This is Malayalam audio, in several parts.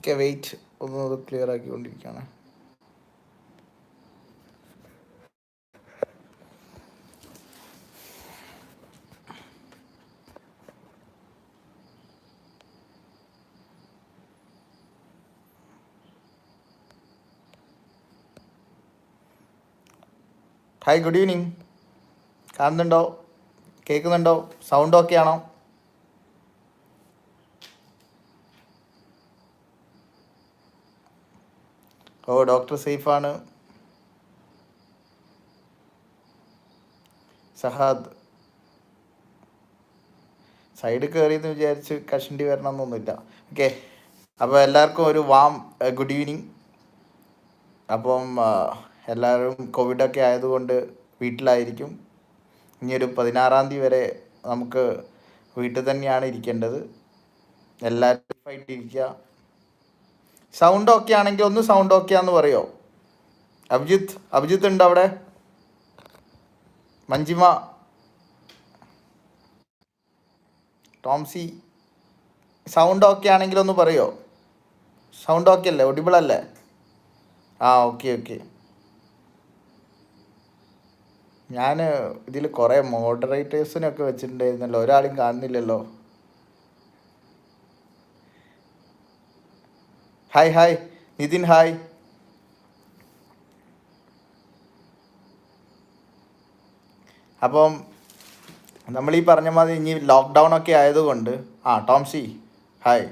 ഓക്കെ, വെയിറ്റ് ഒന്ന് ക്ലിയർ ആക്കിക്കൊണ്ടിരിക്കുകയാണ്. Hi, good evening. കാണുന്നുണ്ടോ? കേൾക്കുന്നുണ്ടോ? സൗണ്ട് ഓക്കെ ആണോ? ഓ, ഡോക്ടർ സേഫാണ്. സഹാദ് സൈഡ് കയറിയെന്ന് വിചാരിച്ച് കഷണ്ടി വരണമെന്നൊന്നുമില്ല. ഓക്കെ, അപ്പോൾ എല്ലാവർക്കും ഒരു ഗുഡ് ഈവനിങ്. അപ്പം എല്ലാവരും കോവിഡൊക്കെ ആയതുകൊണ്ട് വീട്ടിലായിരിക്കും. ഇനിയൊരു 16 തീയതി വരെ നമുക്ക് വീട്ടിൽ തന്നെയാണ് ഇരിക്കേണ്ടത്. എല്ലാവരും സേഫായിട്ടിരിക്കുക. സൗണ്ട് ഓക്കെ ആണെങ്കിൽ ഒന്ന് സൗണ്ട് ഓക്കെ ആണെന്ന് പറയോ? അഭിജിത്ത് ഉണ്ടോ അവിടെ? മഞ്ജിമ, ടോംസി, സൗണ്ട് ഓക്കെ ആണെങ്കിൽ ഒന്ന് പറയോ? സൗണ്ട് ഓക്കെ അല്ലേ? ഒഡിബിൾ അല്ലേ? ഓക്കെ. ഞാൻ ഇതിൽ കുറേ മോഡറേറ്റേഴ്സിനൊക്കെ വെച്ചിട്ടുണ്ടായിരുന്നല്ലോ, ഒരാളും കാണുന്നില്ലല്ലോ. Hi Nithin, hi. അപ്പം നമ്മൾ ഈ പറഞ്ഞ മാതിരി ഇനി ലോക്ക്ഡൗൺ ഒക്കെ ആയതുകൊണ്ട് ടോംസി ഹായ്.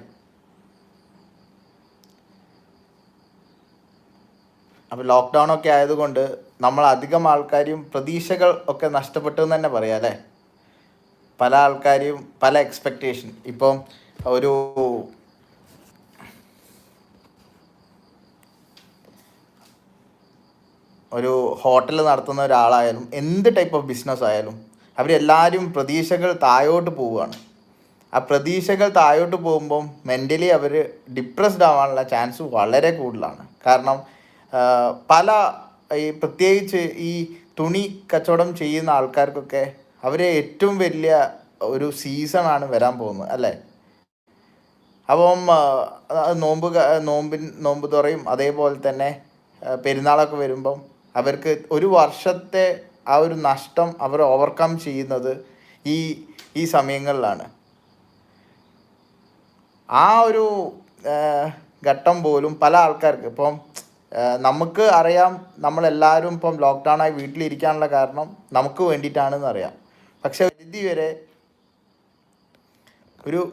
അപ്പോൾ ലോക്ക്ഡൗൺ ഒക്കെ ആയതുകൊണ്ട് നമ്മൾ അധികം ആൾക്കാരും പ്രതീക്ഷകൾ ഒക്കെ നഷ്ടപ്പെട്ടു എന്ന് തന്നെ പറയാം അല്ലേ? പല ആൾക്കാരും പല എക്സ്പെക്റ്റേഷൻ. ഇപ്പം ഒരു ഹോട്ടൽ നടത്തുന്ന ഒരാളായാലും എന്ത് ടൈപ്പ് ഓഫ് ബിസിനസ് ആയാലും അവരെല്ലാവരും പ്രതീക്ഷകൾ താഴോട്ട് പോവുകയാണ്. ആ പ്രതീക്ഷകൾ താഴോട്ട് പോകുമ്പം മെൻ്റലി അവർ ഡിപ്രസ്ഡ് ആവാനുള്ള ചാൻസ് വളരെ കൂടുതലാണ്. കാരണം പ്രത്യേകിച്ച് ഈ തുണി കച്ചവടം ചെയ്യുന്ന ആൾക്കാർക്കൊക്കെ അവരെ ഏറ്റവും വലിയ ഒരു സീസണാണ് വരാൻ പോകുന്നത് അല്ലേ? അപ്പം നോമ്പ് തുറയും അതേപോലെ തന്നെ പെരുന്നാളൊക്കെ വരുമ്പം അവർക്ക് ഒരു വർഷത്തെ ആ ഒരു നഷ്ടം അവർ ഓവർകം ചെയ്യുന്നത് ഈ സമയങ്ങളിലാണ്. ആ ഒരു ഘട്ടം പോലും പല ആൾക്കാർക്ക് ഇപ്പം നമുക്ക് അറിയാം, നമ്മളെല്ലാവരും ഇപ്പം ലോക്ക്ഡൗണായി വീട്ടിലിരിക്കാനുള്ള കാരണം നമുക്ക് വേണ്ടിയിട്ടാണെന്ന് അറിയാം. പക്ഷെ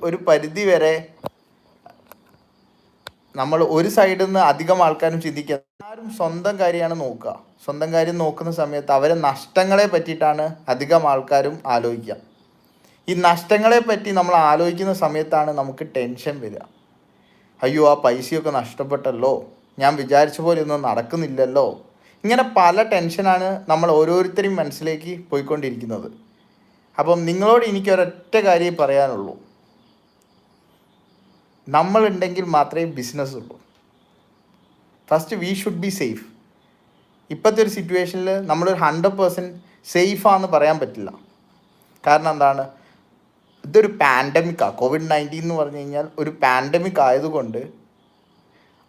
ഒരു പരിധി വരെ നമ്മൾ ഒരു സൈഡിൽ നിന്ന് അധികം ആൾക്കാരും ചിന്തിക്കുക, എല്ലാവരും സ്വന്തം കാര്യമാണ് നോക്കുക. സ്വന്തം കാര്യം നോക്കുന്ന സമയത്ത് അവരെ നഷ്ടങ്ങളെ പറ്റിയിട്ടാണ് അധികം ആൾക്കാരും ആലോചിക്കുക. ഈ നഷ്ടങ്ങളെ പറ്റി നമ്മൾ ആലോചിക്കുന്ന സമയത്താണ് നമുക്ക് ടെൻഷൻ വരിക. അയ്യോ, ആ പൈസയൊക്കെ നഷ്ടപ്പെട്ടല്ലോ, ഞാൻ വിചാരിച്ച പോലെ ഒന്നും നടക്കുന്നില്ലല്ലോ. ഇങ്ങനെ പല ടെൻഷനാണ് നമ്മൾ ഓരോരുത്തരും മനസ്സിലേക്ക് പോയിക്കൊണ്ടിരിക്കുന്നത്. അപ്പം നിങ്ങളോട് എനിക്കൊരൊറ്റ കാര്യമേ പറയാനുള്ളൂ, നമ്മളുണ്ടെങ്കിൽ മാത്രമേ ബിസിനസ് ഉള്ളൂ. First we should be safe. ഇപ്പോഴത്തെ ഒരു സിറ്റുവേഷനിൽ നമ്മളൊരു 100% സേഫാന്ന് പറയാൻ പറ്റില്ല. കാരണം എന്താണ്, ഇതൊരു പാൻഡമിക്കാണ്. COVID-19 എന്ന് പറഞ്ഞു കഴിഞ്ഞാൽ ഒരു പാൻഡമിക് ആയതുകൊണ്ട്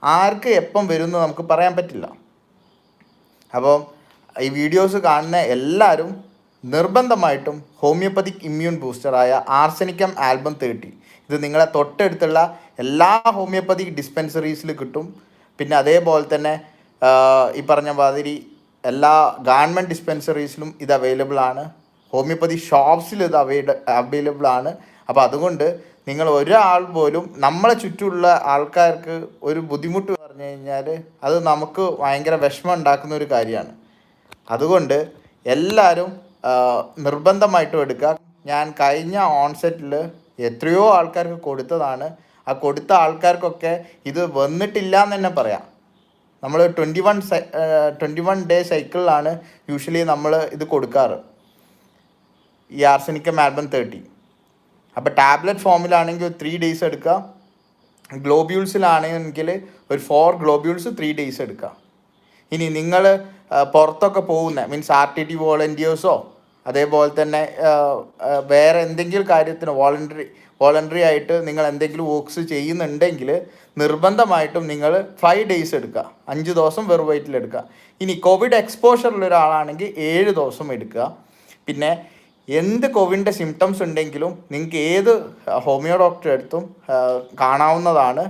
ആർക്ക് എപ്പം വരുമെന്ന് നമുക്ക് പറയാൻ പറ്റില്ല. അപ്പം ഈ വീഡിയോസ് കാണുന്ന എല്ലാവരും നിർബന്ധമായിട്ടും ഹോമിയോപ്പതിക് ഇമ്മ്യൂൺ ബൂസ്റ്ററായ ആർസെനിക്കം ആൽബം 30 ഇത് നിങ്ങളെ തൊട്ടടുത്തുള്ള എല്ലാ ഹോമിയോപ്പതിക് ഡിസ്പെൻസറീസിൽ കിട്ടും. പിന്നെ അതേപോലെ തന്നെ ഈ പറഞ്ഞ മാതിരി എല്ലാ ഗവൺമെൻറ് ഡിസ്പെൻസറീസിലും ഇത് അവൈലബിൾ ആണ്. ഹോമിയോപ്പതി ഷോപ്സിൽ ഇത് അവൈലബിൾ ആണ്. അപ്പോൾ അതുകൊണ്ട് നിങ്ങൾ ഒരാൾ പോലും നമ്മളെ ചുറ്റുമുള്ള ആൾക്കാർക്ക് ഒരു ബുദ്ധിമുട്ട് പറഞ്ഞു കഴിഞ്ഞാൽ അത് നമുക്ക് ഭയങ്കര വിഷമം ഉണ്ടാക്കുന്ന ഒരു കാര്യമാണ്. അതുകൊണ്ട് എല്ലാവരും നിർബന്ധമായിട്ടും എടുക്കുക. ഞാൻ കഴിഞ്ഞ ഓൺസെറ്റിൽ എത്രയോ ആൾക്കാർക്ക് കൊടുത്തതാണ്. ആ കൊടുത്ത ആൾക്കാർക്കൊക്കെ ഇത് വന്നിട്ടില്ല എന്ന് തന്നെ പറയാം. നമ്മൾ 21 ഡേ സൈക്കിളിലാണ് യൂഷ്വലി നമ്മൾ ഇത് കൊടുക്കാറ്, ഈ ആർസെനിക്കം ആൽബം 30. അപ്പോൾ ടാബ്ലറ്റ് ഫോമിലാണെങ്കിൽ ഒരു 3 days എടുക്കുക, ഗ്ലോബ്യൂൾസിലാണെങ്കിൽ ഒരു 4 ഗ്ലോബ്യൂൾസ് 3 days എടുക്കുക. ഇനി നിങ്ങൾ പുറത്തൊക്കെ പോകുന്ന മീൻസ് RTT വോളണ്ടിയേഴ്സോ അതേപോലെ തന്നെ വേറെ എന്തെങ്കിലും കാര്യത്തിന് വോളണ്ടറി ആയിട്ട് നിങ്ങൾ എന്തെങ്കിലും വർക്ക്സ് ചെയ്യുന്നുണ്ടെങ്കിൽ നിർബന്ധമായിട്ടും നിങ്ങൾ 5 days എടുക്കുക. 5 ദിവസം വെറും വയറ്റിലെടുക്കുക. ഇനി കോവിഡ് എക്സ്പോഷറുള്ള ഒരാളാണെങ്കിൽ 7 ദിവസം എടുക്കുക. പിന്നെ എന്ത് കോവിഡിൻ്റെ സിംറ്റംസ് ഉണ്ടെങ്കിലും നിങ്ങൾക്ക് ഏത് ഹോമിയോ ഡോക്ടറെ അടുത്തും കാണാവുന്നതാണ്.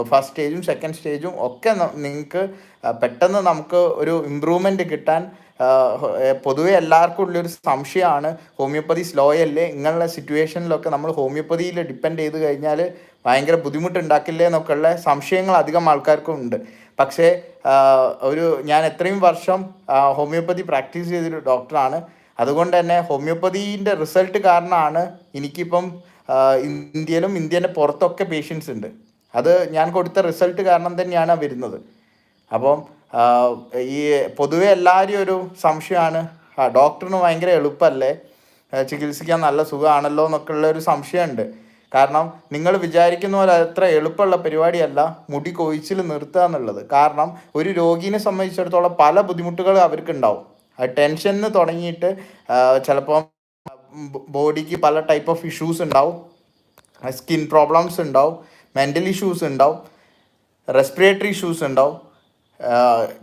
ഫസ്റ്റ് സ്റ്റേജും സെക്കൻഡ് സ്റ്റേജും ഒക്കെ നിങ്ങൾക്ക് പെട്ടെന്ന് നമുക്ക് ഒരു ഇമ്പ്രൂവ്മെൻറ്റ് കിട്ടാൻ പൊതുവെ എല്ലാവർക്കും ഉള്ളൊരു സംശയമാണ് ഹോമിയോപ്പതി സ്ലോ അല്ലേ, ഇങ്ങനെയുള്ള സിറ്റുവേഷനിലൊക്കെ നമ്മൾ ഹോമിയോപ്പതിയിൽ ഡിപ്പെൻഡ് ചെയ്ത് കഴിഞ്ഞാൽ ഭയങ്കര ബുദ്ധിമുട്ടുണ്ടാക്കില്ലേ എന്നൊക്കെയുള്ള സംശയങ്ങൾ അധികം ആൾക്കാർക്കും ഉണ്ട്. പക്ഷേ ഞാൻ എത്രയും വർഷം ഹോമിയോപ്പതി പ്രാക്ടീസ് ചെയ്തൊരു ഡോക്ടറാണ്. അതുകൊണ്ട് തന്നെ ഹോമിയോപ്പതീൻ്റെ റിസൾട്ട് കാരണമാണ് എനിക്കിപ്പം ഇന്ത്യയിലും ഇന്ത്യൻ്റെ പുറത്തൊക്കെ പേഷ്യൻസ് ഉണ്ട്. അത് ഞാൻ കൊടുത്ത റിസൾട്ട് കാരണം തന്നെയാണ് വരുന്നത്. അപ്പം ഈ പൊതുവെ എല്ലാവരും ഒരു സംശയമാണ്, ഡോക്ടറിന് ഭയങ്കര എളുപ്പമല്ലേ, ചികിത്സിക്കാൻ നല്ല സുഖമാണല്ലോ എന്നൊക്കെ ഉള്ള ഒരു സംശയമുണ്ട്. കാരണം നിങ്ങൾ വിചാരിക്കുന്ന പോലെ അത്ര എളുപ്പമുള്ള പരിപാടിയല്ല മുടി കൊഴിച്ചിൽ നിർത്തുക എന്നുള്ളത്. കാരണം ഒരു രോഗീനെ സംബന്ധിച്ചിടത്തോളം പല ബുദ്ധിമുട്ടുകൾ അവർക്കുണ്ടാവും. ടെൻഷന് തുടങ്ങിയിട്ട് ചിലപ്പോൾ ബോഡിക്ക് പല ടൈപ്പ് ഓഫ് ഇഷ്യൂസ് ഉണ്ടാവും, സ്കിൻ പ്രോബ്ലംസ് ഉണ്ടാവും, മെൻ്റൽ ഇഷ്യൂസ് ഉണ്ടാവും, റെസ്പിറേറ്ററി ഇഷ്യൂസ് ഉണ്ടാവും,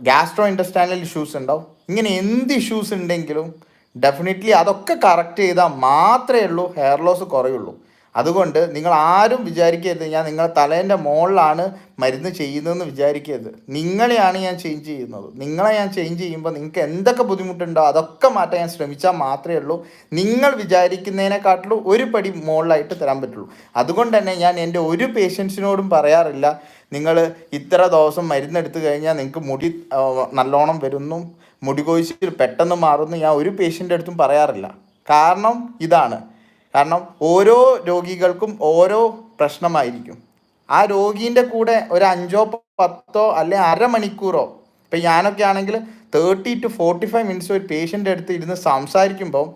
ഗ്യാസ്ട്രോ ഇൻറ്റസ്റ്റൈനൽ ഇഷ്യൂസ് ഉണ്ടാവും. ഇങ്ങനെ എന്ത് ഇഷ്യൂസ് ഉണ്ടെങ്കിലും ഡെഫിനറ്റ്ലി അതൊക്കെ കറക്റ്റ് ചെയ്താൽ മാത്രമേ ഉള്ളൂ ഹെയർ ലോസ് കുറയുള്ളൂ. അതുകൊണ്ട് നിങ്ങൾ ആരും വിചാരിക്കരുത് ഞാൻ നിങ്ങളെ തലേൻ്റെ മുകളിലാണ് മരുന്ന് ചെയ്യുന്നതെന്ന് വിചാരിക്കരുത്. നിങ്ങളെയാണ് ഞാൻ ചേഞ്ച് ചെയ്യുന്നത്. നിങ്ങളെ ഞാൻ ചേഞ്ച് ചെയ്യുമ്പോൾ നിങ്ങൾക്ക് എന്തൊക്കെ ബുദ്ധിമുട്ടുണ്ടോ അതൊക്കെ മാറ്റാൻ ഞാൻ ശ്രമിച്ചാൽ മാത്രമേ ഉള്ളൂ നിങ്ങൾ വിചാരിക്കുന്നതിനെക്കാട്ടിലും ഒരു പടി മുകളിലായിട്ട് തരാൻ പറ്റുള്ളൂ. അതുകൊണ്ട് തന്നെ ഞാൻ എൻ്റെ ഒരു പേഷ്യൻസിനോടും പറയാറില്ല നിങ്ങൾ ഇത്ര ദിവസം മരുന്നെടുത്ത് കഴിഞ്ഞാൽ നിങ്ങൾക്ക് മുടി നല്ലോണം വരുന്നു, മുടി കൊഴിച്ചിൽ പെട്ടെന്ന് മാറുന്നു ഞാൻ ഒരു പേഷ്യൻ്റെ അടുത്തും പറയാറില്ല. കാരണം ഇതാണ്, കാരണം ഓരോ രോഗികൾക്കും ഓരോ പ്രശ്നമായിരിക്കും. ആ രോഗീൻ്റെ കൂടെ ഒരു 5-10 അല്ലെങ്കിൽ അരമണിക്കൂറോ, ഇപ്പം ഞാനൊക്കെ ആണെങ്കിൽ 30 to 45 minutes ഒരു പേഷ്യൻ്റെ അടുത്ത് ഇരുന്ന് സംസാരിക്കുമ്പോൾ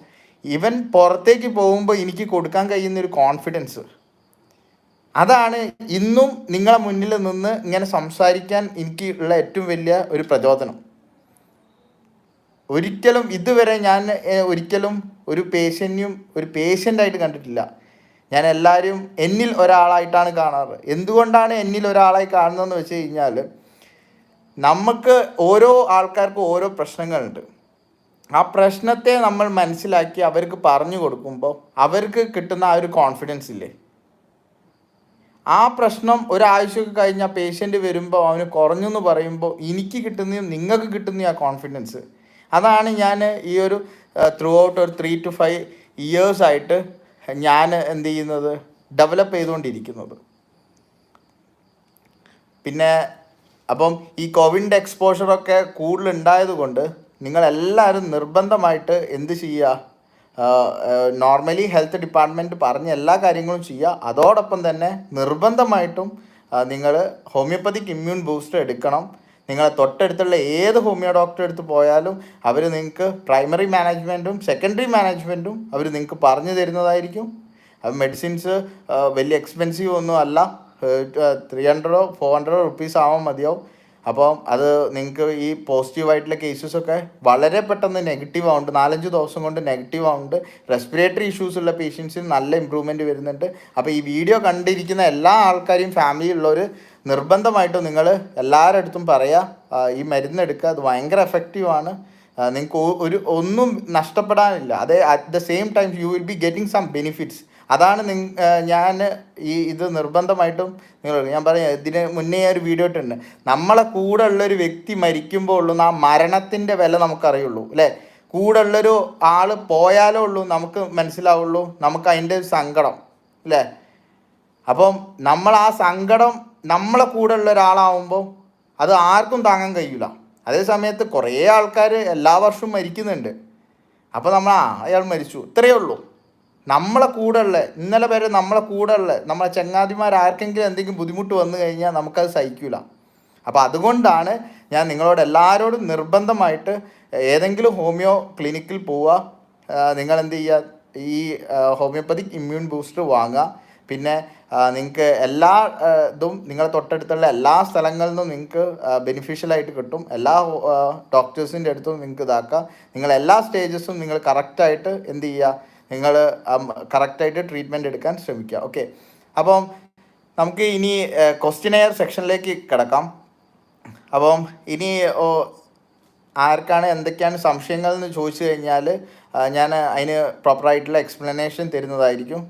ഇവൻ പുറത്തേക്ക് പോകുമ്പോൾ എനിക്ക് കൊടുക്കാൻ കഴിയുന്നൊരു കോൺഫിഡൻസ്, അതാണ് ഇന്നും നിങ്ങളെ മുന്നിൽ നിന്ന് ഇങ്ങനെ സംസാരിക്കാൻ എനിക്ക് ഉള്ള ഏറ്റവും വലിയ ഒരു പ്രചോദനം. ഒരിക്കലും ഇതുവരെ ഞാൻ ഒരിക്കലും ഒരു പേഷ്യൻ്റായിട്ട് കണ്ടിട്ടില്ല. ഞാൻ എല്ലാവരും എന്നിൽ ഒരാളായിട്ടാണ് കാണാറ്. എന്തുകൊണ്ടാണ് എന്നിൽ ഒരാളായി കാണുന്നതെന്ന് വെച്ച് കഴിഞ്ഞാൽ നമുക്ക് ഓരോ ആൾക്കാർക്കും ഓരോ പ്രശ്നങ്ങളുണ്ട്. ആ പ്രശ്നത്തെ നമ്മൾ മനസ്സിലാക്കി അവർക്ക് പറഞ്ഞു കൊടുക്കുമ്പോൾ അവർക്ക് കിട്ടുന്ന ആ ഒരു കോൺഫിഡൻസ് ഇല്ലേ, ആ പ്രശ്നം ഒരാഴ്ചയൊക്കെ കഴിഞ്ഞാൽ പേഷ്യൻ്റ് വരുമ്പോൾ അവന് കുറഞ്ഞു എന്ന് പറയുമ്പോൾ എനിക്ക് കിട്ടുന്നതും നിങ്ങൾക്ക് കിട്ടുന്ന ആ കോൺഫിഡൻസ്, അതാണ് ഞാൻ ഈ ഒരു ത്രൂ ഔട്ട് ഒരു 3 to 5 years ആയിട്ട് ഞാൻ എന്ത് ചെയ്യുന്നത് ഡെവലപ്പ് ചെയ്തുകൊണ്ടിരിക്കുന്നത്. പിന്നെ അപ്പം ഈ കോവിഡിൻ്റെ എക്സ്പോഷറൊക്കെ കൂടുതലുണ്ടായത് കൊണ്ട് നിങ്ങളെല്ലാവരും നിർബന്ധമായിട്ട് എന്ത് ചെയ്യുക, നോർമലി ഹെൽത്ത് ഡിപ്പാർട്ട്മെൻറ്റ് പറഞ്ഞ എല്ലാ കാര്യങ്ങളും ചെയ്യുക. അതോടൊപ്പം തന്നെ നിർബന്ധമായിട്ടും നിങ്ങൾ ഹോമിയോപ്പതിക് ഇമ്മ്യൂൺ ബൂസ്റ്റർ എടുക്കണം. നിങ്ങളെ തൊട്ടടുത്തുള്ള ഏത് ഹോമിയോ ഡോക്ടറെ അടുത്ത് പോയാലും അവർ നിങ്ങൾക്ക് പ്രൈമറി മാനേജ്മെൻറ്റും സെക്കൻഡറി മാനേജ്മെൻറ്റും അവർ നിങ്ങൾക്ക് പറഞ്ഞു തരുന്നതായിരിക്കും. അത് മെഡിസിൻസ് വലിയ എക്സ്പെൻസീവ് ഒന്നും അല്ല, 300 or 400 rupees ആവാൻ മതിയാവും. അപ്പം അത് നിങ്ങൾക്ക് ഈ പോസിറ്റീവായിട്ടുള്ള കേസസൊക്കെ വളരെ പെട്ടെന്ന് നെഗറ്റീവ് ആവുന്നുണ്ട്, 4-5 ദിവസം കൊണ്ട് നെഗറ്റീവ് ആവുന്നുണ്ട്. റെസ്പിറേറ്ററി ഇഷ്യൂസ് ഉള്ള പേഷ്യൻസിന് നല്ല ഇമ്പ്രൂവ്മെൻറ്റ് വരുന്നുണ്ട്. അപ്പോൾ ഈ വീഡിയോ കണ്ടിരിക്കുന്ന എല്ലാ ആൾക്കാരെയും ഫാമിലിയുള്ളവർ നിർബന്ധമായിട്ടും നിങ്ങൾ എല്ലാവരുടെ അടുത്തും പറയുക ഈ മരുന്നെടുക്കുക, അത് ഭയങ്കര എഫക്റ്റീവാണ്. നിങ്ങൾക്ക് ഒന്നും നഷ്ടപ്പെടാനില്ല. At the same time you will be getting some benefits. അതാണ് ഞാൻ ഇത് നിർബന്ധമായിട്ടും ഞാൻ പറയാം. ഇതിന് മുന്നേ ഒരു വീഡിയോ ഇട്ടുണ്ട്, നമ്മളെ കൂടെ ഉള്ളൊരു വ്യക്തി മരിക്കുമ്പോൾ ഉള്ളൂ ആ മരണത്തിൻ്റെ വില നമുക്കറിയുള്ളൂ അല്ലേ. കൂടെ ഉള്ളൊരു ആൾ പോയാലേ ഉള്ളൂ നമുക്ക് മനസ്സിലാവുള്ളൂ നമുക്ക് അതിൻ്റെ സങ്കടം അല്ലേ. അപ്പം നമ്മൾ ആ സങ്കടം നമ്മളെ കൂടെ ഉള്ള ഒരാളാവുമ്പോൾ അത് ആർക്കും താങ്ങാൻ കഴിയില്ല. അതേ സമയത്ത് കുറേ ആൾക്കാർ എല്ലാ വർഷവും മരിക്കുന്നുണ്ട്. അപ്പോൾ നമ്മൾ അയാൾ മരിച്ചു ഇത്രയേ ഉള്ളൂ. നമ്മളെ കൂടെ ഉള്ള ഇന്നലെ വരെ നമ്മളെ കൂടെ ഉള്ള നമ്മളെ ചങ്ങാതിമാർക്കെങ്കിലും എന്തെങ്കിലും ബുദ്ധിമുട്ട് വന്നു കഴിഞ്ഞാൽ നമുക്കത് സഹിക്കില്ല. അപ്പോൾ അതുകൊണ്ടാണ് ഞാൻ നിങ്ങളോട് എല്ലാവരോടും നിർബന്ധമായിട്ട് ഏതെങ്കിലും ഹോമിയോ ക്ലിനിക്കിൽ പോവുക, നിങ്ങൾ എന്ത് ചെയ്യുക, ഈ ഹോമിയോപ്പതിക് ഇമ്മ്യൂൺ ബൂസ്റ്റർ വാങ്ങുക. പിന്നെ നിങ്ങൾക്ക് എല്ലാ ഇതും നിങ്ങളെ തൊട്ടടുത്തുള്ള എല്ലാ സ്ഥലങ്ങളിൽ നിന്നും നിങ്ങൾക്ക് ബെനിഫിഷ്യലായിട്ട് കിട്ടും. എല്ലാ ഡോക്ടേഴ്സിൻ്റെ അടുത്തും നിങ്ങൾക്ക് ഇതാക്കാം. നിങ്ങൾ എല്ലാ സ്റ്റേജസും നിങ്ങൾ കറക്റ്റായിട്ട് എന്ത് ചെയ്യുക, നിങ്ങൾ കറക്റ്റായിട്ട് ട്രീറ്റ്മെൻറ്റ് എടുക്കാൻ ശ്രമിക്കുക. ഓക്കെ, അപ്പം നമുക്ക് ഇനി ക്വസ്റ്റ്യനെയർ സെക്ഷനിലേക്ക് കിടക്കാം. അപ്പം ഇനി ആർക്കാണ് എന്തൊക്കെയാണ് സംശയങ്ങൾ എന്ന് ചോദിച്ചു കഴിഞ്ഞാൽ ഞാൻ അതിന് പ്രോപ്പറായിട്ടുള്ള എക്സ്പ്ലനേഷൻ തരുന്നതായിരിക്കും.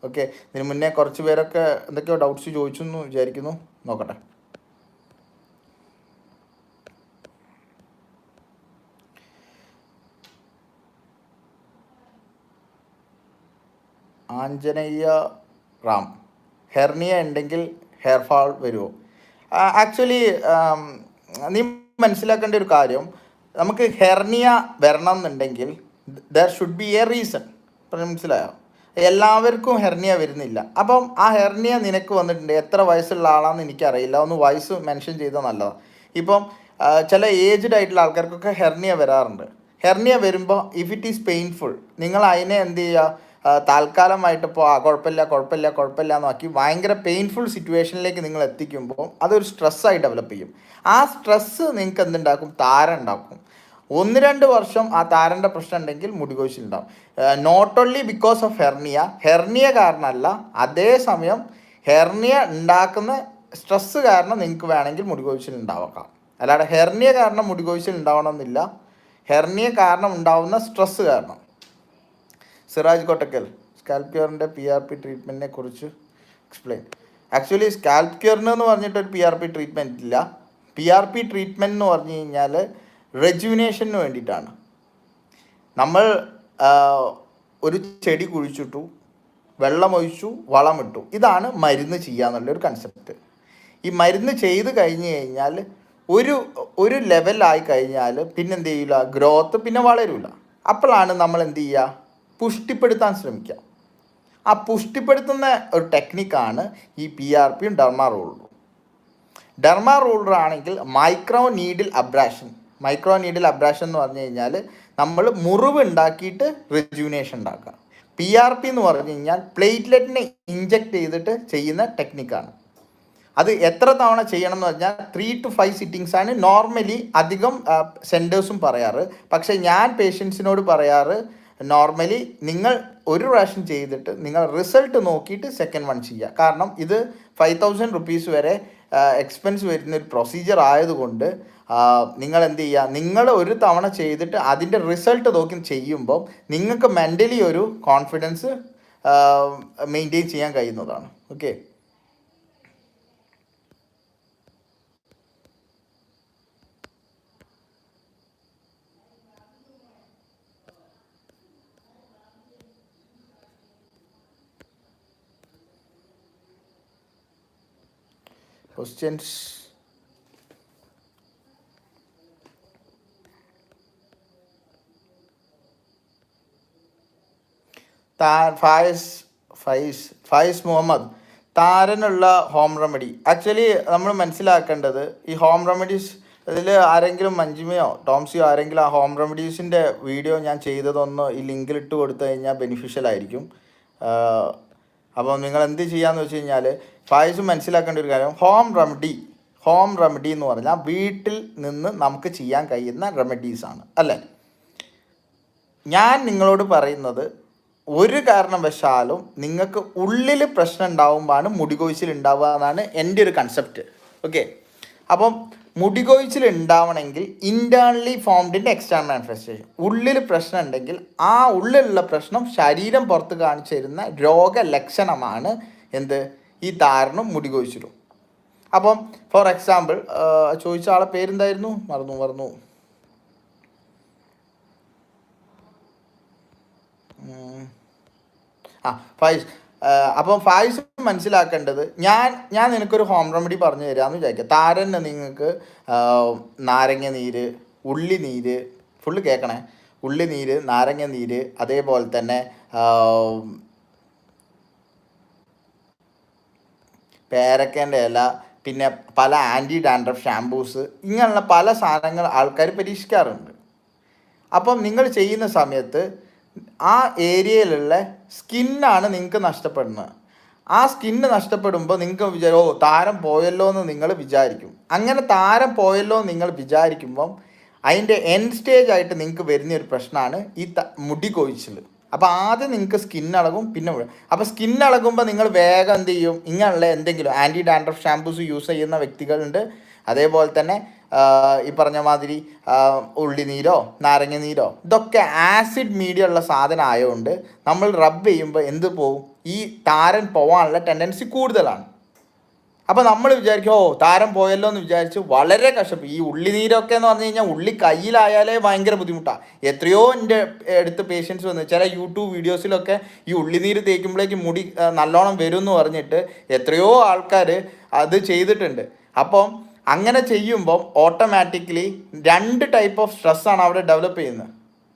ഓക്കെ, ഇതിന് മുന്നേ കുറച്ച് പേരൊക്കെ എന്തൊക്കെയോ ഡൗട്ട്സ് ചോദിച്ചു എന്ന് വിചാരിക്കുന്നു. നോക്കട്ടെ. ആഞ്ജനേയ റാം, ഹെർണിയ ഉണ്ടെങ്കിൽ ഹെയർ ഫാൾ വരുമോ? ആക്ച്വലി നീ മനസ്സിലാക്കേണ്ട ഒരു കാര്യം, നമുക്ക് ഹെർണിയ വരണം എന്നുണ്ടെങ്കിൽ there should be A reason. മനസ്സിലായോ? എല്ലാവർക്കും ഹെർണിയ വരുന്നില്ല. അപ്പം ആ ഹെർണിയ നിനക്ക് വന്നിട്ടുണ്ട്, എത്ര വയസ്സുള്ള ആളാണെന്ന് എനിക്കറിയില്ല, ഒന്ന് വയസ്സ് മെൻഷൻ ചെയ്താൽ നല്ലതാണ്. ഇപ്പം ചില ഏജ്ഡ് ആയിട്ടുള്ള ആൾക്കാർക്കൊക്കെ ഹെർണിയ വരാറുണ്ട്. ഹെർണിയ വരുമ്പോൾ ഇഫ് ഇറ്റ് ഈസ് പെയിൻഫുൾ, നിങ്ങൾ അതിനെ എന്ത് ചെയ്യുക, താൽക്കാലമായിട്ട് ഇപ്പോൾ കുഴപ്പമില്ല എന്നാക്കി ഭയങ്കര പെയിൻഫുൾ സിറ്റുവേഷനിലേക്ക് നിങ്ങൾ എത്തിക്കുമ്പോൾ അതൊരു സ്ട്രെസ്സായി ഡെവലപ്പ് ചെയ്യും. ആ സ്ട്രെസ്സ് നിങ്ങൾക്ക് എന്തുണ്ടാക്കും, താര ഉണ്ടാക്കും. 1-2 വർഷം ആ താരൻ്റെ പ്രശ്നം ഉണ്ടെങ്കിൽ മുടികൊഴിച്ചിലുണ്ടാവും. Not only because of hernia കാരണമല്ല, അതേസമയം ഹെർണിയ ഉണ്ടാക്കുന്ന സ്ട്രെസ്സ് കാരണം നിങ്ങൾക്ക് വേണമെങ്കിൽ മുടികൊഴിച്ചിൽ ഉണ്ടാവാം. അല്ലാതെ ഹെർണിയ കാരണം മുടികൊഴിച്ചിൽ ഉണ്ടാവണമെന്നില്ല, ഹെർണിയ കാരണം ഉണ്ടാവുന്ന സ്ട്രെസ്സ് കാരണം. സിറാജ് കോട്ടക്കൽ, സ്കാൽപ് ക്യൂറിൻ്റെ PRP ട്രീറ്റ്മെൻറ്റിനെ കുറിച്ച് എക്സ്പ്ലെയിൻ. ആക്ച്വലി സ്കാൽപ് ക്യൂറിന് എന്ന് പറഞ്ഞിട്ടൊരു PRP ട്രീറ്റ്മെൻറ്റ് ഇല്ല. PRP ട്രീറ്റ്മെൻറ്റ് എന്ന് പറഞ്ഞു കഴിഞ്ഞാൽ റെജുവിനേഷന് വേണ്ടിയിട്ടാണ്. നമ്മൾ ഒരു ചെടി കുഴിച്ചിട്ടു, വെള്ളമൊഴിച്ചു, വളമിട്ടു, ഇതാണ് മരുന്ന് ചെയ്യുക എന്നുള്ളൊരു കൺസെപ്റ്റ്. ഈ മരുന്ന് ചെയ്ത് കഴിഞ്ഞ് കഴിഞ്ഞാൽ ഒരു ലെവലായി കഴിഞ്ഞാൽ പിന്നെ എന്ത് ചെയ്യില്ല, ഗ്രോത്ത് പിന്നെ വളരില്ല. അപ്പോഴാണ് നമ്മൾ എന്ത് ചെയ്യുക, പുഷ്ടിപ്പെടുത്താൻ ശ്രമിക്കുക. ആ പുഷ്ടിപ്പെടുത്തുന്ന ഒരു ടെക്നിക്കാണ് ഈ PRPയും ഡെർമാ റോളറും. ഡെർമാ റോളർ ആണെങ്കിൽ മൈക്രോ നീഡിൽ അബ്രാഷൻ എന്ന് പറഞ്ഞു കഴിഞ്ഞാൽ നമ്മൾ മുറിവ് ഉണ്ടാക്കിയിട്ട് റെജുവിനേഷൻ ഉണ്ടാക്കുക. PRP എന്ന് പറഞ്ഞു കഴിഞ്ഞാൽ പ്ലേറ്റ്ലെറ്റിനെ ഇഞ്ചെക്ട് ചെയ്തിട്ട് ചെയ്യുന്ന ടെക്നിക്കാണ്. അത് എത്ര തവണ ചെയ്യണം എന്ന് പറഞ്ഞാൽ 3 to 5 സിറ്റിങ്സ് ആണ് നോർമലി അധികം സെൻറ്റേഴ്സും പറയാറ്. പക്ഷേ ഞാൻ പേഷ്യൻസിനോട് പറയാറ്, നോർമലി നിങ്ങൾ ഒരു പ്രാവശ്യം ചെയ്തിട്ട് നിങ്ങൾ റിസൾട്ട് നോക്കിയിട്ട് സെക്കൻഡ് വൺ ചെയ്യുക. കാരണം ഇത് 5,000 rupees വരെ എക്സ്പെൻസ് വരുന്നൊരു പ്രൊസീജിയർ ആയതുകൊണ്ട് നിങ്ങൾ എന്ത് ചെയ്യുക, നിങ്ങൾ ഒരു തവണ ചെയ്തിട്ട് അതിൻ്റെ റിസൾട്ട് നോക്കി ചെയ്യുമ്പോൾ നിങ്ങൾക്ക് മെൻ്റലി ഒരു കോൺഫിഡൻസ് മെയിൻറ്റെയിൻ ചെയ്യാൻ കഴിയുന്നതാണ്. Okay, questions. ഫായിസ് മുഹമ്മദ്, താരനുള്ള ഹോം റെമഡി. ആക്ച്വലി നമ്മൾ മനസ്സിലാക്കേണ്ടത് ഈ ഹോം റെമഡീസ് ഇതിൽ ആരെങ്കിലും മഞ്ജിമയോ ടോംസിയോ ആരെങ്കിലും ആ ഹോം റെമഡീസിൻ്റെ വീഡിയോ ഞാൻ ചെയ്തതൊന്ന് ഈ ലിങ്കിൽ ഇട്ട് കൊടുത്തു കഴിഞ്ഞാൽ ബെനിഫിഷ്യൽ ആയിരിക്കും. അപ്പോൾ നിങ്ങൾ എന്ത് ചെയ്യാന്ന് വെച്ച് കഴിഞ്ഞാൽ ഫായിസ് മനസ്സിലാക്കേണ്ട ഒരു കാര്യം, ഹോം റെമഡി എന്ന് പറഞ്ഞാൽ വീട്ടിൽ നിന്ന് നമുക്ക് ചെയ്യാൻ കഴിയുന്ന റെമഡീസാണ് അല്ലേ. ഞാൻ നിങ്ങളോട് പറയുന്നത്, ഒരു കാരണവശാലും നിങ്ങൾക്ക് ഉള്ളിൽ പ്രശ്നം ഉണ്ടാവുമ്പോഴാണ് മുടികൊഴിച്ചിൽ ഉണ്ടാവുക എന്നാണ് എൻ്റെ ഒരു കൺസെപ്റ്റ്. ഓക്കെ, അപ്പം മുടികൊഴിച്ചിൽ ഉണ്ടാവണമെങ്കിൽ ഇൻറ്റേർണലി ഫോംഡിൻ്റെ എക്സ്റ്റേണൽ മാനിഫെസ്റ്റേഷൻ, ഉള്ളിൽ പ്രശ്നം ഉണ്ടെങ്കിൽ ആ ഉള്ളിലുള്ള പ്രശ്നം ശരീരം പുറത്ത് കാണിച്ചു തരുന്ന രോഗലക്ഷണമാണ് എന്ത്, ഈ താരനും മുടികൊഴിച്ചിലും. അപ്പം ഫോർ എക്സാമ്പിൾ ചോദിച്ച ആളെ പേരെന്തായിരുന്നു, മറന്നു. ഫായിസ്. അപ്പം ഫായിസ് മനസ്സിലാക്കേണ്ടത്, ഞാൻ നിനക്കൊരു ഹോം റെമഡി പറഞ്ഞു തരാമെന്ന് വിചാരിക്കുക. താരന് നിങ്ങൾക്ക് നാരങ്ങ നീര്, ഉള്ളി നീര്, ഫുള്ള് കേൾക്കണേ, ഉള്ളി നീര്, നാരങ്ങ നീര്, അതേപോലെ തന്നെ പേരക്കേൻ്റെ ഇല, പിന്നെ പല ആൻറ്റി ഡാൻഡ്രഫ് ഷാംപൂസ്, ഇങ്ങനെയുള്ള പല സാധനങ്ങൾ ആൾക്കാർ പരീക്ഷിക്കാറുണ്ട്. അപ്പം നിങ്ങൾ ചെയ്യുന്ന സമയത്ത് ആ ഏരിയയിലുള്ള സ്കിന്നാണ് നിങ്ങൾക്ക് നഷ്ടപ്പെടുന്നത്. ആ സ്കിന്ന് നഷ്ടപ്പെടുമ്പോൾ നിങ്ങൾക്ക് താരം പോയല്ലോ എന്ന് നിങ്ങൾ വിചാരിക്കും. അങ്ങനെ താരം പോയല്ലോ എന്ന് നിങ്ങൾ വിചാരിക്കുമ്പം അതിൻ്റെ എൻഡ് സ്റ്റേജ് ആയിട്ട് നിങ്ങൾക്ക് വരുന്ന ഒരു പ്രശ്നമാണ് ഈ മുടി കൊഴിച്ചിൽ. അപ്പോൾ ആദ്യം നിങ്ങൾക്ക് സ്കിൻ ഇളകും, പിന്നെ അപ്പോൾ സ്കിൻ ഇളകുമ്പോൾ നിങ്ങൾ വേഗം എന്ത് ചെയ്യും, ഇങ്ങനെയുള്ള എന്തെങ്കിലും ആൻറ്റി ഡാൻഡ്രഫ് ഷാംപൂസ് യൂസ് ചെയ്യുന്ന വ്യക്തികളുണ്ട്. അതേപോലെ തന്നെ ഈ പറഞ്ഞ മാതിരി ഉള്ളിനീരോ നാരങ്ങ നീരോ ഇതൊക്കെ ആസിഡ് മീഡിയ ഉള്ള സാധനം ആയതുകൊണ്ട് നമ്മൾ റബ്ബ് ചെയ്യുമ്പോൾ എന്ത് പോവും, ഈ താരൻ പോകാനുള്ള ടെൻഡൻസി കൂടുതലാണ്. അപ്പോൾ നമ്മൾ വിചാരിക്കും താരം പോയല്ലോ എന്ന് വിചാരിച്ച് വളരെ കഷ്ടപ്പ്. ഈ ഉള്ളിനീരൊക്കെ എന്ന് പറഞ്ഞു കഴിഞ്ഞാൽ ഉള്ളി കയ്യിലായാലേ ഭയങ്കര ബുദ്ധിമുട്ടാണ്. എത്രയോ എൻ്റെ അടുത്ത് പേഷ്യൻസ് വന്ന് ചില യൂട്യൂബ് വീഡിയോസിലൊക്കെ ഈ ഉള്ളിനീര് തേക്കുമ്പോഴേക്ക് മുടി നല്ലോണം വരും എന്ന് പറഞ്ഞിട്ട് എത്രയോ ആൾക്കാർ അത് ചെയ്തിട്ടുണ്ട്. അപ്പം അങ്ങനെ ചെയ്യുമ്പം ഓട്ടോമാറ്റിക്കലി 2 ടൈപ്പ് ഓഫ് സ്ട്രെസ്സാണ് അവിടെ ഡെവലപ്പ് ചെയ്യുന്നത്.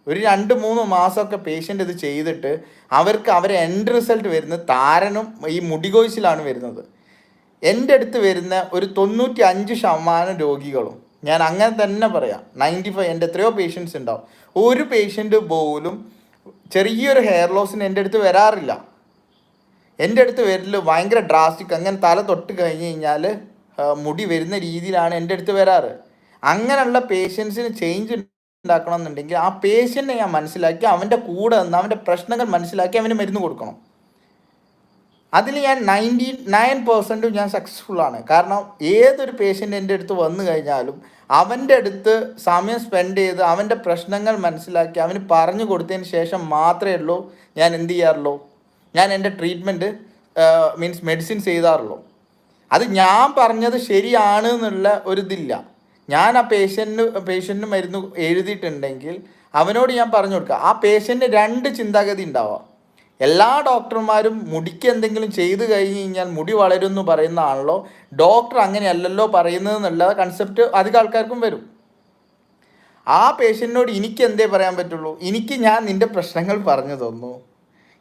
ഒരു 2-3 മാസമൊക്കെ പേഷ്യൻ്റ് ഇത് ചെയ്തിട്ട് അവരെ എൻഡ് റിസൾട്ട് വരുന്നത് താരനും ഈ മുടികൊഴിച്ചിലാണ് വരുന്നത്. എൻ്റെ അടുത്ത് വരുന്ന ഒരു 95% രോഗികളും, ഞാൻ അങ്ങനെ തന്നെ പറയാം, 95, എൻ്റെ എത്രയോ പേഷ്യൻസ് ഉണ്ടാവും, ഒരു പേഷ്യൻ്റ് പോലും ചെറിയൊരു ഹെയർ ലോസിന് എൻ്റെ അടുത്ത് വരാറില്ല. എൻ്റെ അടുത്ത് വരൽ ഭയങ്കര ഡ്രാസ്റ്റിക്, അങ്ങനെ തല തൊട്ട് കഴിഞ്ഞ് കഴിഞ്ഞാൽ മുടി വരുന്ന രീതിയിലാണ് എൻ്റെ അടുത്ത് വരാറ്. അങ്ങനെയുള്ള പേഷ്യൻസിന് ചേഞ്ച് ഉണ്ടാക്കണം എന്നുണ്ടെങ്കിൽ ആ പേഷ്യൻറ്റിനെ ഞാൻ മനസ്സിലാക്കി അവൻ്റെ കൂടെ നിന്ന് അവൻ്റെ പ്രശ്നങ്ങൾ മനസ്സിലാക്കി അവന് മരുന്ന് കൊടുക്കണം. അതിൽ ഞാൻ 99% ഞാൻ സക്സസ്ഫുള്ളാണ്. കാരണം ഏതൊരു പേഷ്യൻ്റ് എൻ്റെ അടുത്ത് വന്നു കഴിഞ്ഞാലും അവൻ്റെ അടുത്ത് സമയം സ്പെൻഡ് ചെയ്ത് അവൻ്റെ പ്രശ്നങ്ങൾ മനസ്സിലാക്കി അവന് പറഞ്ഞു കൊടുത്തതിന് ശേഷം മാത്രമേ ഉള്ളൂ ഞാൻ എന്ത് ചെയ്യാറുള്ളൂ, ഞാൻ എൻ്റെ ട്രീറ്റ്മെൻറ്റ് മീൻസ് മെഡിസിൻസ് ചെയ്താറുള്ളൂ. അത് ഞാൻ പറഞ്ഞത് ശരിയാണ് എന്നുള്ള ഒരിതില്ല. ഞാൻ ആ പേഷ്യൻറ്റിന് മരുന്ന് എഴുതിയിട്ടുണ്ടെങ്കിൽ അവനോട് ഞാൻ പറഞ്ഞു കൊടുക്കുക. ആ പേഷ്യൻറ്റിന് 2 ചിന്താഗതി ഉണ്ടാവുക. എല്ലാ ഡോക്ടർമാരും മുടിക്ക് എന്തെങ്കിലും ചെയ്ത് കഴിഞ്ഞ് കഴിഞ്ഞാൽ മുടി വളരും എന്ന് പറയുന്നതാണല്ലോ ഡോക്ടർ അങ്ങനെയല്ലല്ലോ പറയുന്നതെന്നുള്ള കൺസെപ്റ്റ് അധികം ആൾക്കാർക്കും വരും. ആ പേഷ്യൻറ്റിനോട് എനിക്ക് എന്തേ പറയാൻ പറ്റുള്ളൂ, ഞാൻ നിൻ്റെ പ്രശ്നങ്ങൾ പറഞ്ഞു തന്നു,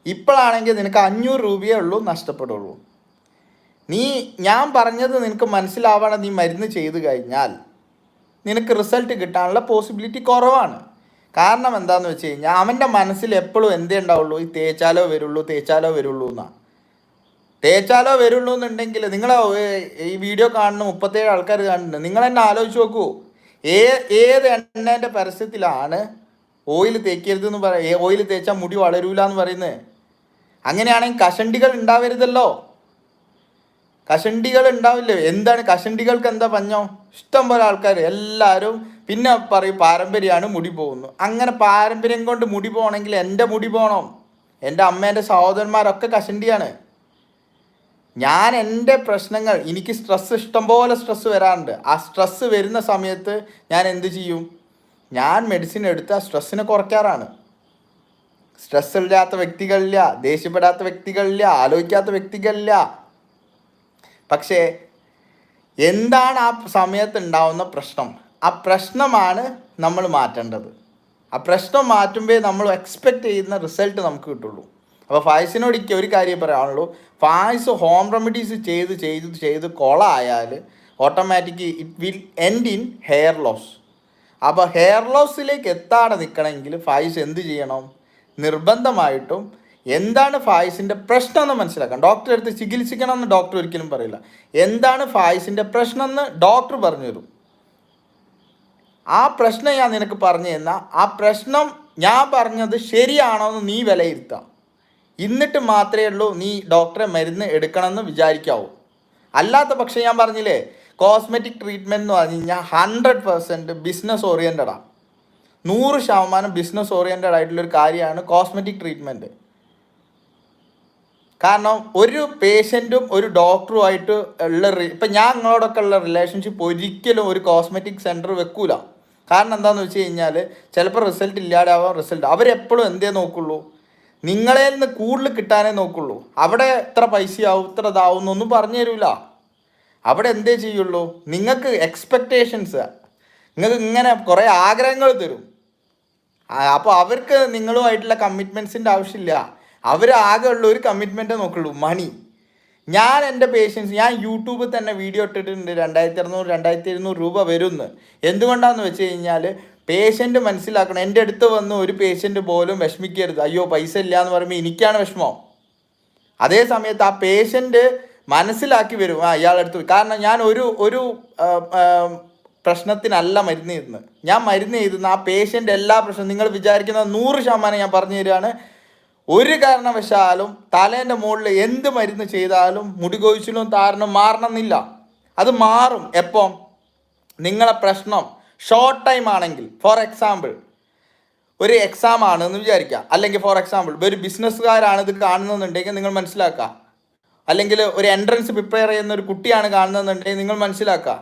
ഇപ്പോഴാണെങ്കിൽ നിനക്ക് 500 രൂപയേ ഉള്ളൂ നഷ്ടപ്പെടുള്ളൂ. ഞാൻ പറഞ്ഞത് നിനക്ക് മനസ്സിലാവണം, നീ മരുന്ന് ചെയ്ത് കഴിഞ്ഞാൽ നിനക്ക് റിസൾട്ട് കിട്ടാനുള്ള പോസിബിലിറ്റി കുറവാണ്. കാരണം എന്താണെന്ന് വെച്ച് കഴിഞ്ഞാൽ അവൻ്റെ മനസ്സിൽ എപ്പോഴും എന്തേ ഉണ്ടാവുള്ളൂ, ഈ തേച്ചാലോ വരുള്ളൂ എന്നാണ്. തേച്ചാലോ വരുള്ളൂ എന്നുണ്ടെങ്കിൽ നിങ്ങൾ ഈ വീഡിയോ കാണുന്ന 37 ആൾക്കാർ കാണുന്നുണ്ട്, നിങ്ങൾ തന്നെ ആലോചിച്ച് നോക്കൂ, ഏത് എണ്ണേൻ്റെ പരസ്യത്തിലാണ് ഓയിൽ തേക്കരുതെന്ന് ഓയിൽ തേച്ചാൽ മുടി വളരൂല എന്ന് പറയുന്നത്? അങ്ങനെയാണെങ്കിൽ കഷണ്ടികൾ ഉണ്ടാവരുതല്ലോ, കഷണ്ടികൾ ഉണ്ടാവില്ലേ? എന്താണ് കഷണ്ടികൾക്ക് എന്താ പഞ്ഞോ? ഇഷ്ടം പോലെ ആൾക്കാർ എല്ലാവരും പിന്നെ പറയും പാരമ്പര്യമാണ് മുടി പോകുന്നു. അങ്ങനെ പാരമ്പര്യം കൊണ്ട് മുടി പോകണമെങ്കിൽ എൻ്റെ മുടി പോകണം. എൻ്റെ അമ്മേൻ്റെ സഹോദരന്മാരൊക്കെ കഷണ്ടിയാണ്. ഞാൻ എൻ്റെ പ്രശ്നങ്ങൾ, എനിക്ക് ഇഷ്ടംപോലെ സ്ട്രെസ്സ് വരാറുണ്ട്. ആ സ്ട്രെസ്സ് വരുന്ന സമയത്ത് ഞാൻ എന്ത് ചെയ്യും, ഞാൻ മെഡിസിൻ എടുത്ത് ആ സ്ട്രെസ്സിനെ കുറയ്ക്കാറാണ്. സ്ട്രെസ് ഇല്ലാത്ത വ്യക്തികളില്ല, ദേഷ്യപ്പെടാത്ത വ്യക്തികളില്ല, ആലോചിക്കാത്ത വ്യക്തികളില്ല. പക്ഷേ എന്താണ് ആ സമയത്ത് ഉണ്ടാവുന്ന പ്രശ്നം, ആ പ്രശ്നമാണ് നമ്മൾ മാറ്റേണ്ടത്. ആ പ്രശ്നം മാറ്റുമ്പോൾ നമ്മൾ എക്സ്പെക്റ്റ് ചെയ്യുന്ന റിസൾട്ട് നമുക്ക് കിട്ടുള്ളൂ. അപ്പോൾ ഫായിസിനോട് എനിക്ക് ഒരു കാര്യം പറയാനുള്ളൂ, ഫായിസ് ഹോം റെമഡീസ് ചെയ്ത് കൊളായാൽ automatically it will end in hair loss. അപ്പോൾ ഹെയർ ലോസിലേക്ക് എത്താതെ നിൽക്കണമെങ്കിൽ ഫായിസ് എന്ത് ചെയ്യണം, നിർബന്ധമായിട്ടും എന്താണ് ഫായിസിൻ്റെ പ്രശ്നം എന്ന് മനസ്സിലാക്കാം. ഡോക്ടറെ അടുത്ത് ചികിത്സിക്കണം എന്ന് ഡോക്ടർ ഒരിക്കലും പറയില്ല. എന്താണ് ഫായിസിൻ്റെ പ്രശ്നം എന്ന് ഡോക്ടർ പറഞ്ഞു തരും. ആ പ്രശ്നം ഞാൻ നിനക്ക് പറഞ്ഞു തന്നാൽ ആ പ്രശ്നം ഞാൻ പറഞ്ഞത് ശരിയാണോ എന്ന് നീ വിലയിരുത്താം. എന്നിട്ട് മാത്രമേ ഉള്ളൂ നീ ഡോക്ടറെ മരുന്ന് എടുക്കണമെന്ന് വിചാരിക്കാവൂ. അല്ലാത്ത പക്ഷേ ഞാൻ പറഞ്ഞില്ലേ, കോസ്മെറ്റിക് ട്രീറ്റ്മെൻറ്റ് എന്ന് പറഞ്ഞു കഴിഞ്ഞാൽ 100% ബിസിനസ് ഓറിയൻറ്റഡാണ്. 100% ബിസിനസ് ഓറിയൻറ്റഡ് ആയിട്ടുള്ളൊരു കാര്യമാണ് കോസ്മെറ്റിക് ട്രീറ്റ്മെൻറ്റ്. കാരണം ഒരു പേഷ്യൻറ്റും ഒരു ഡോക്ടറുമായിട്ട് ഉള്ള ഇപ്പം ഞാൻ നിങ്ങളോടൊക്കെ ഉള്ള റിലേഷൻഷിപ്പ് ഒരിക്കലും ഒരു കോസ്മെറ്റിക് സെൻറ്റർ വെക്കൂല. കാരണം എന്താണെന്ന് വെച്ച് കഴിഞ്ഞാൽ ചിലപ്പോൾ റിസൾട്ട് ഇല്ലാതാവാം. അവരെപ്പോഴും എന്തേ നോക്കുള്ളൂ, നിങ്ങളെ നിന്ന് കൂടുതൽ കിട്ടാനേ നോക്കുള്ളൂ. അവിടെ ഇത്ര പൈസയാവും ഇത്ര ഇതാവും എന്നൊന്നും പറഞ്ഞു തരില്ല. അവിടെ എന്തേ ചെയ്യുള്ളൂ, നിങ്ങൾക്ക് എക്സ്പെക്റ്റേഷൻസ്, നിങ്ങൾക്ക് ഇങ്ങനെ കുറേ ആഗ്രഹങ്ങൾ തരും. അപ്പോൾ അവർക്ക് നിങ്ങളുമായിട്ടുള്ള കമ്മിറ്റ്മെൻറ്റ്സിൻ്റെ ആവശ്യമില്ല. അവർ ആകെ ഉള്ള ഒരു കമ്മിറ്റ്മെൻറ്റേ നോക്കുള്ളൂ, മണി. ഞാൻ എൻ്റെ പേഷ്യൻസ്, ഞാൻ യൂട്യൂബിൽ തന്നെ വീഡിയോ ഇട്ടിട്ടുണ്ട് 2600-2700 രൂപ വരുമെന്ന്. എന്തുകൊണ്ടാണെന്ന് വെച്ച് കഴിഞ്ഞാൽ പേഷ്യൻ്റ് മനസ്സിലാക്കണം. എൻ്റെ അടുത്ത് വന്ന് ഒരു പേഷ്യൻ്റ് പോലും വിഷമിക്കരുത്, അയ്യോ പൈസ ഇല്ല എന്ന് പറയുമ്പോൾ എനിക്കാണ് വിഷമം. അതേ സമയത്ത് ആ പേഷ്യൻ്റ് മനസ്സിലാക്കി വരും ഇയാളെടുത്ത് പോയി. കാരണം ഞാൻ ഒരു പ്രശ്നത്തിനല്ല മരുന്ന് ചെയ്യുന്നത്. ഞാൻ മരുന്ന് ചെയ്തുന്ന ആ പേഷ്യൻ്റ് എല്ലാ പ്രശ്നവും നിങ്ങൾ വിചാരിക്കുന്ന 100% ഞാൻ പറഞ്ഞു തരികയാണ്. ഒരു കാരണവശാലും തലേൻ്റെ മുകളിൽ എന്ത് മരുന്ന് ചെയ്താലും മുടി കൊഴിച്ചിലും താരനും മാറണമെന്നില്ല. അത് മാറും എപ്പം നിങ്ങളെ പ്രശ്നം ഷോർട്ട് ടൈം ആണെങ്കിൽ. ഫോർ എക്സാമ്പിൾ ഒരു എക്സാം ആണെന്ന് വിചാരിക്കുക, അല്ലെങ്കിൽ ഫോർ എക്സാമ്പിൾ ഒരു ബിസിനസ്സുകാരാണ് ഇത് കാണുന്നതെന്നുണ്ടെങ്കിൽ നിങ്ങൾ മനസ്സിലാക്കുക, അല്ലെങ്കിൽ ഒരു എൻട്രൻസ് പ്രിപ്പയർ ചെയ്യുന്ന ഒരു കുട്ടിയാണ് കാണുന്നതെന്നുണ്ടെങ്കിൽ നിങ്ങൾ മനസ്സിലാക്കുക.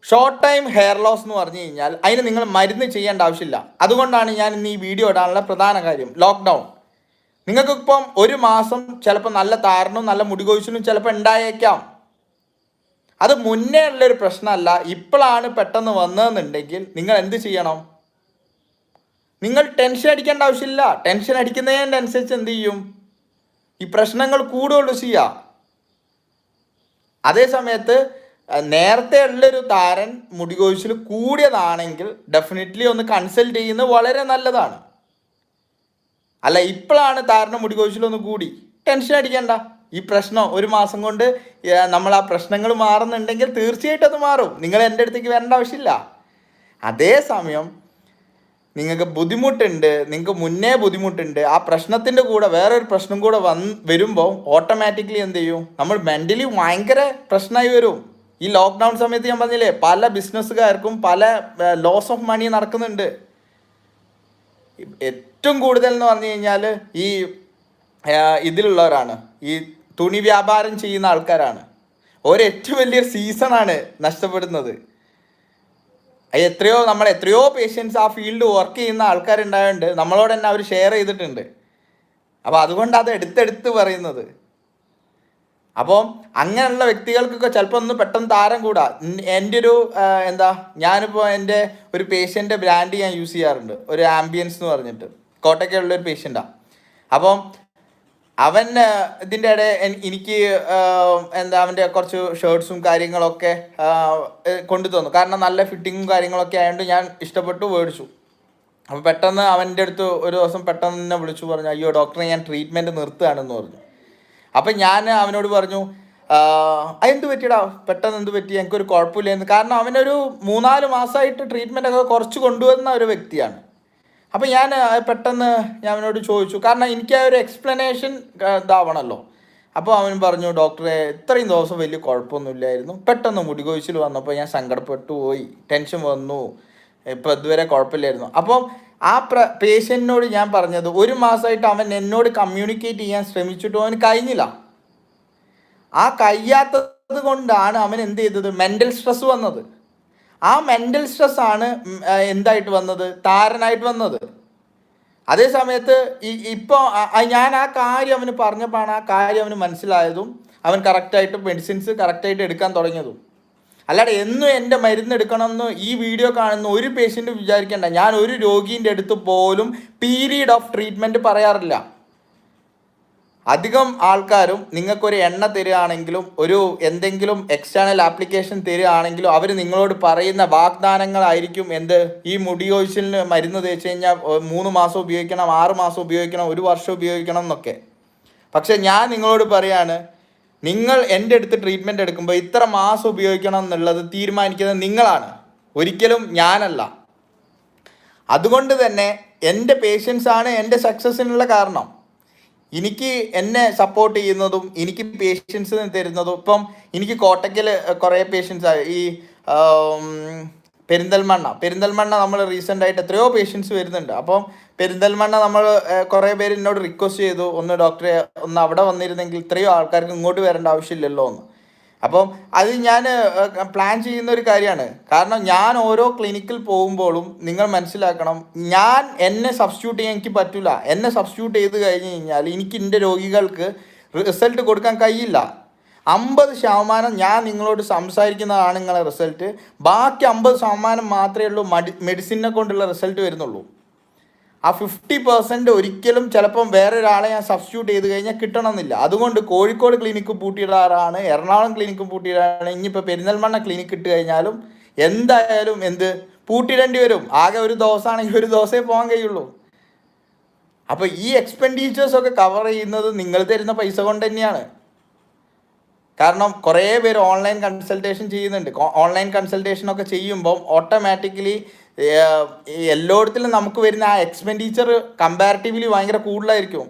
ഷോർട്ട് ടൈം ഹെയർ ലോസ് എന്ന് പറഞ്ഞു കഴിഞ്ഞാൽ അതിന് നിങ്ങൾ മരുന്ന് ചെയ്യേണ്ട ആവശ്യമില്ല. അതുകൊണ്ടാണ് ഞാൻ ഇന്ന് ഈ വീഡിയോ ഇടാനുള്ള പ്രധാന കാര്യം. ലോക്ക്ഡൗൺ നിങ്ങൾക്കിപ്പം ഒരു മാസം ചിലപ്പോൾ നല്ല താരനും നല്ല മുടി കൊഴിച്ചിലും ചിലപ്പോൾ ഉണ്ടായേക്കാം. അത് മുന്നേ ഉള്ളൊരു പ്രശ്നമല്ല, ഇപ്പോഴാണ് പെട്ടെന്ന് വന്നതെന്നുണ്ടെങ്കിൽ നിങ്ങൾ എന്ത് ചെയ്യണം? നിങ്ങൾ ടെൻഷൻ അടിക്കേണ്ട ആവശ്യമില്ല. ടെൻഷൻ അടിക്കുന്നതിൻ്റെ അനുസരിച്ച് എന്ത് ചെയ്യും? ഈ പ്രശ്നങ്ങൾ കൂടുകയുള്ളൂ ചെയ്യുക. അതേ സമയത്ത് നേരത്തെ ഉള്ളൊരു താരൻ മുടി കൊഴിച്ചിൽ കൂടിയതാണെങ്കിൽ ഡെഫിനറ്റ്ലി ഒന്ന് കൺസൾട്ട് ചെയ്യുന്നത് വളരെ നല്ലതാണ്. അല്ല ഇപ്പോഴാണ് താരന് മുടി കൊഴിച്ചിലൊന്ന് കൂടി, ടെൻഷൻ അടിക്കേണ്ട. ഈ പ്രശ്നം ഒരു മാസം കൊണ്ട് നമ്മൾ ആ പ്രശ്നങ്ങൾ മാറുന്നുണ്ടെങ്കിൽ തീർച്ചയായിട്ടും അത് മാറും. നിങ്ങൾ എൻ്റെ അടുത്തേക്ക് വരേണ്ട ആവശ്യമില്ല. അതേസമയം നിങ്ങൾക്ക് ബുദ്ധിമുട്ടുണ്ട്, നിങ്ങൾക്ക് മുന്നേ ബുദ്ധിമുട്ടുണ്ട്, ആ പ്രശ്നത്തിൻ്റെ കൂടെ വേറൊരു പ്രശ്നം കൂടെ വരുമ്പോൾ ഓട്ടോമാറ്റിക്കലി എന്ത് ചെയ്യും? നമ്മൾ മെൻ്റലി ഭയങ്കര പ്രശ്നമായി വരും. ഈ ലോക്ക്ഡൗൺ സമയത്ത് ഞാൻ പറഞ്ഞില്ലേ, പല ബിസിനസ്സുകാർക്കും പല ലോസ് ഓഫ് മണി നടക്കുന്നുണ്ട്. ഏറ്റവും കൂടുതൽ എന്ന് പറഞ്ഞു കഴിഞ്ഞാൽ ഈ ഇതിലുള്ളവരാണ്, ഈ തുണി വ്യാപാരം ചെയ്യുന്ന ആൾക്കാരാണ്. ഏറ്റവും വലിയ സീസണാണ് നഷ്ടപ്പെടുന്നത്. എത്രയോ പേഷ്യൻസ് ആ ഫീൽഡ് വർക്ക് ചെയ്യുന്ന ആൾക്കാരുണ്ടായതുകൊണ്ട് നമ്മളോട് തന്നെ അവർ ഷെയർ ചെയ്തിട്ടുണ്ട്. അപ്പോൾ അതുകൊണ്ട് അത് എടുത്തെടുത്ത് പറയുന്നത്. അപ്പോൾ അങ്ങനെയുള്ള വ്യക്തികൾക്കൊക്കെ ചിലപ്പോൾ ഒന്ന് പെട്ടെന്ന് താരം കൂടാ. എൻ്റെ ഒരു ഞാനിപ്പോൾ എൻ്റെ ഒരു പേഷ്യൻ്റെ ബ്രാൻഡ് ഞാൻ യൂസ് ചെയ്യാറുണ്ട്, ഒരു ആംബിയൻസ് എന്ന് പറഞ്ഞിട്ട്, കോട്ടയ്ക്കുള്ളൊരു പേഷ്യൻ്റാണ്. അപ്പം അവൻ ഇതിൻ്റെ ഇടയിൽ എനിക്ക് അവൻ്റെ കുറച്ച് ഷർട്ട്സും കാര്യങ്ങളൊക്കെ കൊണ്ടു തന്നു. കാരണം നല്ല ഫിറ്റിങ്ങും കാര്യങ്ങളൊക്കെ ആയതുകൊണ്ട് ഞാൻ ഇഷ്ടപ്പെട്ടു മേടിച്ചു. അപ്പോൾ പെട്ടെന്ന് അവൻ്റെ അടുത്ത് ഒരു ദിവസം പെട്ടെന്ന് തന്നെ വിളിച്ചു പറഞ്ഞു, അയ്യോ ഡോക്ടറെ ഞാൻ ട്രീറ്റ്മെൻറ്റ് നിർത്തുകയാണെന്ന് പറഞ്ഞു. അപ്പം ഞാൻ അവനോട് പറഞ്ഞു, എന്ത് പറ്റിയടാ, പെട്ടെന്ന് എന്ത് പറ്റി? എനിക്കൊരു കുഴപ്പമില്ലായിരുന്നു. കാരണം അവനൊരു 3-4 മാസമായിട്ട് ട്രീറ്റ്മെൻറ്റൊക്കെ കുറച്ച് കൊണ്ടുവന്ന ഒരു വ്യക്തിയാണ്. അപ്പം ഞാൻ പെട്ടെന്ന് ഞാൻ അവനോട് ചോദിച്ചു, കാരണം എനിക്ക് ആ ഒരു എക്സ്പ്ലനേഷൻ ഇതാവണമല്ലോ. അപ്പോൾ അവൻ പറഞ്ഞു, ഡോക്ടറെ ഇത്രയും ദിവസം വലിയ കുഴപ്പമൊന്നുമില്ലായിരുന്നു, പെട്ടെന്ന് മുടി കൊഴിച്ചിൽ വന്നപ്പോൾ ഞാൻ സങ്കടപ്പെട്ടു പോയി, ടെൻഷൻ വന്നു, ഇപ്പോൾ ഇതുവരെ കുഴപ്പമില്ലായിരുന്നു. അപ്പം ആ പേഷ്യൻറ്റിനോട് ഞാൻ പറഞ്ഞത്, 1 മാസമായിട്ട് അവൻ എന്നോട് കമ്മ്യൂണിക്കേറ്റ് ചെയ്യാൻ ശ്രമിച്ചിട്ടും അവന് കഴിഞ്ഞില്ല. ആ കഴിയാത്തത് കൊണ്ടാണ് അവൻ എന്ത് ചെയ്തത്? മെൻ്റൽ സ്ട്രെസ് വന്നത്. ആ മെൻ്റൽ സ്ട്രെസ്സാണ് എന്തായിട്ട് വന്നത്? താരനായിട്ട് വന്നത്. അതേ സമയത്ത് ഇപ്പോൾ ഞാൻ ആ കാര്യം അവന് പറഞ്ഞപ്പോഴാണ് ആ കാര്യം അവന് മനസ്സിലായതും അവൻ കറക്റ്റായിട്ട് മെഡിസിൻസ് കറക്റ്റായിട്ട് എടുക്കാൻ തുടങ്ങിയതും. അല്ലാതെ എന്നും എൻ്റെ മരുന്ന് എടുക്കണമെന്ന് ഈ വീഡിയോ കാണുന്ന ഒരു പേഷ്യൻ്റ് വിചാരിക്കേണ്ട. ഞാൻ ഒരു രോഗീൻ്റെ അടുത്ത് പോലും പീരീഡ് ഓഫ് ട്രീറ്റ്മെൻറ്റ് പറയാറില്ല. അധികം ആൾക്കാരും നിങ്ങൾക്കൊരു എണ്ണ തരികയാണെങ്കിലും ഒരു എന്തെങ്കിലും എക്സ്റ്റേണൽ ആപ്ലിക്കേഷൻ തരികയാണെങ്കിലും അവർ നിങ്ങളോട് പറയുന്ന വാഗ്ദാനങ്ങളായിരിക്കും ഈ മുടി കൊഴിച്ചിലിന് മരുന്ന് തേച്ച് കഴിഞ്ഞാൽ 3 മാസം ഉപയോഗിക്കണം, 6 മാസം ഉപയോഗിക്കണം, 1 വർഷം ഉപയോഗിക്കണം എന്നൊക്കെ. പക്ഷെ ഞാൻ നിങ്ങളോട് പറയാണ്, നിങ്ങൾ എൻ്റെ അടുത്ത് ട്രീറ്റ്മെൻറ്റ് എടുക്കുമ്പോൾ ഇത്ര മാസം ഉപയോഗിക്കണം എന്നുള്ളത് തീരുമാനിക്കുന്നത് നിങ്ങളാണ്, ഒരിക്കലും ഞാനല്ല. അതുകൊണ്ട് തന്നെ എൻ്റെ പേഷ്യൻസാണ് എൻ്റെ സക്സസ്സിനുള്ള കാരണം. എനിക്ക് എന്നെ സപ്പോർട്ട് ചെയ്യുന്നതും എനിക്ക് പേഷ്യൻസ് തരുന്നതും, ഇപ്പം എനിക്ക് കോട്ടയ്ക്കൽ കുറേ പേഷ്യൻസാണ്. ഈ പെരിന്തൽമണ്ണ നമ്മൾ റീസെൻ്റായിട്ട് എത്രയോ പേഷ്യൻസ് വരുന്നുണ്ട്. അപ്പം പെരിന്തൽമണ്ണ നമ്മൾ കുറേ പേര് എന്നോട് റിക്വസ്റ്റ് ചെയ്തു, ഒന്ന് ഡോക്ടറെ ഒന്ന് അവിടെ വന്നിരുന്നെങ്കിൽ ഇത്രയോ ആൾക്കാർക്ക് ഇങ്ങോട്ട് വരേണ്ട ആവശ്യമില്ലല്ലോ എന്ന്. അപ്പം അത് ഞാൻ പ്ലാൻ ചെയ്യുന്ന ഒരു കാര്യമാണ്. കാരണം ഞാൻ ഓരോ ക്ലിനിക്കിൽ പോകുമ്പോഴും നിങ്ങൾ മനസ്സിലാക്കണം, എന്നെ സബ്സ്റ്റിറ്റ്യൂട്ട് ചെയ്യാൻ എനിക്ക് പറ്റില്ല. എന്നെ സബ്സ്റ്റിറ്റ്യൂട്ട് ചെയ്ത് കഴിഞ്ഞ് കഴിഞ്ഞാൽ എനിക്ക് എൻ്റെ രോഗികൾക്ക് റിസൾട്ട് കൊടുക്കാൻ കഴിയില്ല. 50% ഞാൻ നിങ്ങളോട് സംസാരിക്കുന്നതാണ് നിങ്ങളെ റിസൾട്ട്, ബാക്കി 50% മാത്രമേ ഉള്ളൂ മെഡിസിനെ കൊണ്ടുള്ള റിസൾട്ട് വരുന്നുള്ളൂ. ആ 50% ഒരിക്കലും ചിലപ്പം വേറൊരാളെ ഞാൻ സബ്സ്റ്റിറ്റ്യൂട്ട് ചെയ്ത് കഴിഞ്ഞാൽ കിട്ടണമെന്നില്ല. അതുകൊണ്ട് കോഴിക്കോട് ക്ലിനിക്ക് പൂട്ടിയിടാറാണ്, എറണാകുളം ക്ലിനിക്ക് പൂട്ടിയിടാറാണ്. ഇനിയിപ്പോൾ പെരിന്തൽമണ്ണ ക്ലിനിക്ക് ഇട്ട് കഴിഞ്ഞാലും എന്തായാലും പൂട്ടിയിടേണ്ടി വരും. ആകെ ഒരു ദിവസമാണെങ്കിൽ ഒരു ദിവസമേ പോകാൻ കഴിയുള്ളൂ. അപ്പോൾ ഈ എക്സ്പെൻഡിച്ചേഴ്സൊക്കെ കവർ ചെയ്യുന്നത് നിങ്ങൾ തരുന്ന പൈസ കൊണ്ട് തന്നെയാണ്. കാരണം കുറേ പേര് ഓൺലൈൻ കൺസൾട്ടേഷൻ ചെയ്യുന്നുണ്ട്. ഓൺലൈൻ കൺസൾട്ടേഷനൊക്കെ ചെയ്യുമ്പം ഓട്ടോമാറ്റിക്കലി എല്ലായിടത്തിലും നമുക്ക് വരുന്ന ആ എക്സ്പെൻഡിച്ചർ കമ്പാരിറ്റീവ്ലി ഭയങ്കര കൂടുതലായിരിക്കും.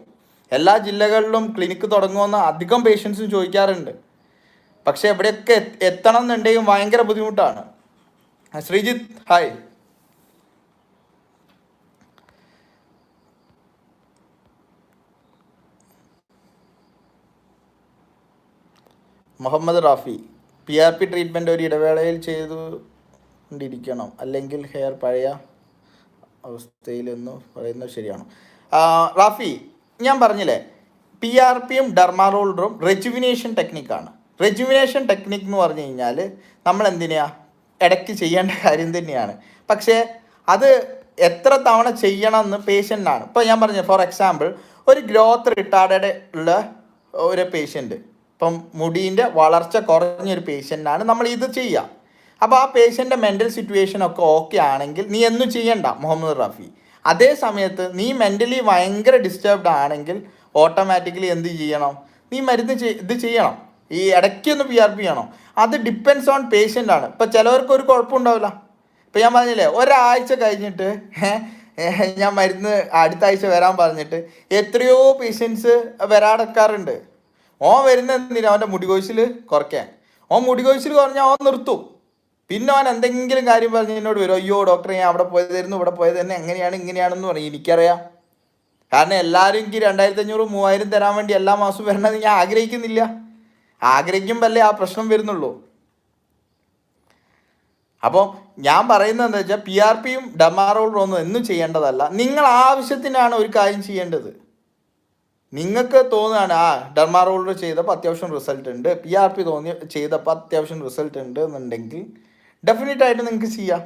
എല്ലാ ജില്ലകളിലും ക്ലിനിക്ക് തുടങ്ങുമെന്ന് അധികം പേഷ്യൻസും ചോദിക്കാറുണ്ട്. പക്ഷെ എവിടെയൊക്കെ എത്തണം എന്നുണ്ടെങ്കിൽ ഭയങ്കര ബുദ്ധിമുട്ടാണ്. Sreejith hi. Muhammad Rafi, PRP treatment ഒരു ഇടവേളയിൽ ചെയ്തുകൊണ്ടിരിക്കണം, അല്ലെങ്കിൽ ഹെയർ പഴയ അവസ്ഥയിലെന്ന് പറയുന്നത് ശരിയാണോ? റാഫി, ഞാൻ പറഞ്ഞില്ലേ, PRPയും ഡെർമാറോൾഡറും റെജുവിനേഷൻ ടെക്നിക്കാണ്. റെജുവിനേഷൻ ടെക്നിക്ക് എന്ന് പറഞ്ഞു കഴിഞ്ഞാൽ നമ്മൾ എന്തിനാ ഇടയ്ക്ക് ചെയ്യേണ്ട കാര്യം തന്നെയാണ്. പക്ഷേ അത് എത്ര തവണ ചെയ്യണം എന്ന് പേഷ്യൻ്റാണ്. ഇപ്പോൾ ഞാൻ പറഞ്ഞു, ഫോർ എക്സാമ്പിൾ ഒരു ഗ്രോത്ത് റിട്ടാർഡഡ് ഉള്ള ഒരു പേഷ്യൻറ്റ്, ഇപ്പം മുടീൻ്റെ വളർച്ച കുറഞ്ഞൊരു പേഷ്യൻ്റാണ് നമ്മൾ ഇത് ചെയ്യുക. അപ്പോൾ ആ പേഷ്യൻ്റെ മെൻ്റൽ സിറ്റുവേഷനൊക്കെ ഓക്കെ ആണെങ്കിൽ നീ ഒന്നും ചെയ്യണ്ട മുഹമ്മദ് റാഫി. അതേ സമയത്ത് നീ മെൻ്റലി ഭയങ്കര ഡിസ്റ്റർബ്ഡ് ആണെങ്കിൽ ഓട്ടോമാറ്റിക്കലി എന്ത് ചെയ്യണം, നീ മരുന്ന് ഇത് ചെയ്യണം, ഈ ഇടയ്ക്കൊന്ന് PRP ചെയ്യണം. അത് ഡിപ്പെൻസ് ഓൺ പേഷ്യൻ്റ് ആണ്. ഇപ്പം ചിലവർക്ക് ഒരു കുഴപ്പമുണ്ടാവില്ല. ഇപ്പം ഞാൻ പറഞ്ഞില്ലേ, ഒരാഴ്ച കഴിഞ്ഞിട്ട് ഞാൻ മരുന്ന് അടുത്ത ആഴ്ച വരാൻ പറഞ്ഞിട്ട് എത്രയോ പേഷ്യൻസ് വരാടക്കാറുണ്ട്. ഓൻ വരുന്ന എന്തിനാ, അവൻ്റെ മുടികൊഴിച്ചിൽ കുറയ്ക്കാൻ. ഓൻ മുടികൊഴിച്ചിൽ കുറഞ്ഞാൽ ഓൻ നിർത്തും. പിന്നെ അവൻ എന്തെങ്കിലും കാര്യം പറഞ്ഞ് എന്നോട് വരും, അയ്യോ ഡോക്ടറെ ഞാൻ അവിടെ പോയതായിരുന്നു, ഇവിടെ പോയത് തന്നെ എങ്ങനെയാണ് ഇങ്ങനെയാണെന്ന് പറയും. എനിക്കറിയാം. കാരണം എല്ലാവരും എനിക്ക് 2500 3000 തരാൻ വേണ്ടി എല്ലാ മാസവും വരണമെന്ന് ഞാൻ ആഗ്രഹിക്കുന്നില്ല. ആഗ്രഹിക്കുമ്പോഴല്ലേ ആ പ്രശ്നം വരുന്നുള്ളൂ. അപ്പോൾ ഞാൻ പറയുന്നത് എന്താ വെച്ചാൽ, PRPയും ഡെർമാറോൾഡറും ഒന്നും എന്നും ചെയ്യേണ്ടതല്ല. നിങ്ങൾ ആവശ്യത്തിനാണ് ഒരു കാര്യം ചെയ്യേണ്ടത്. നിങ്ങൾക്ക് തോന്നുകയാണ് ഡെർമാറോൾഡർ ചെയ്തപ്പോൾ അത്യാവശ്യം റിസൾട്ട് ഉണ്ട്, PRP ചെയ്തപ്പോൾ അത്യാവശ്യം റിസൾട്ട് ഉണ്ട് എന്നുണ്ടെങ്കിൽ ഡെഫിനറ്റായിട്ട് നിങ്ങൾക്ക് ചെയ്യാം.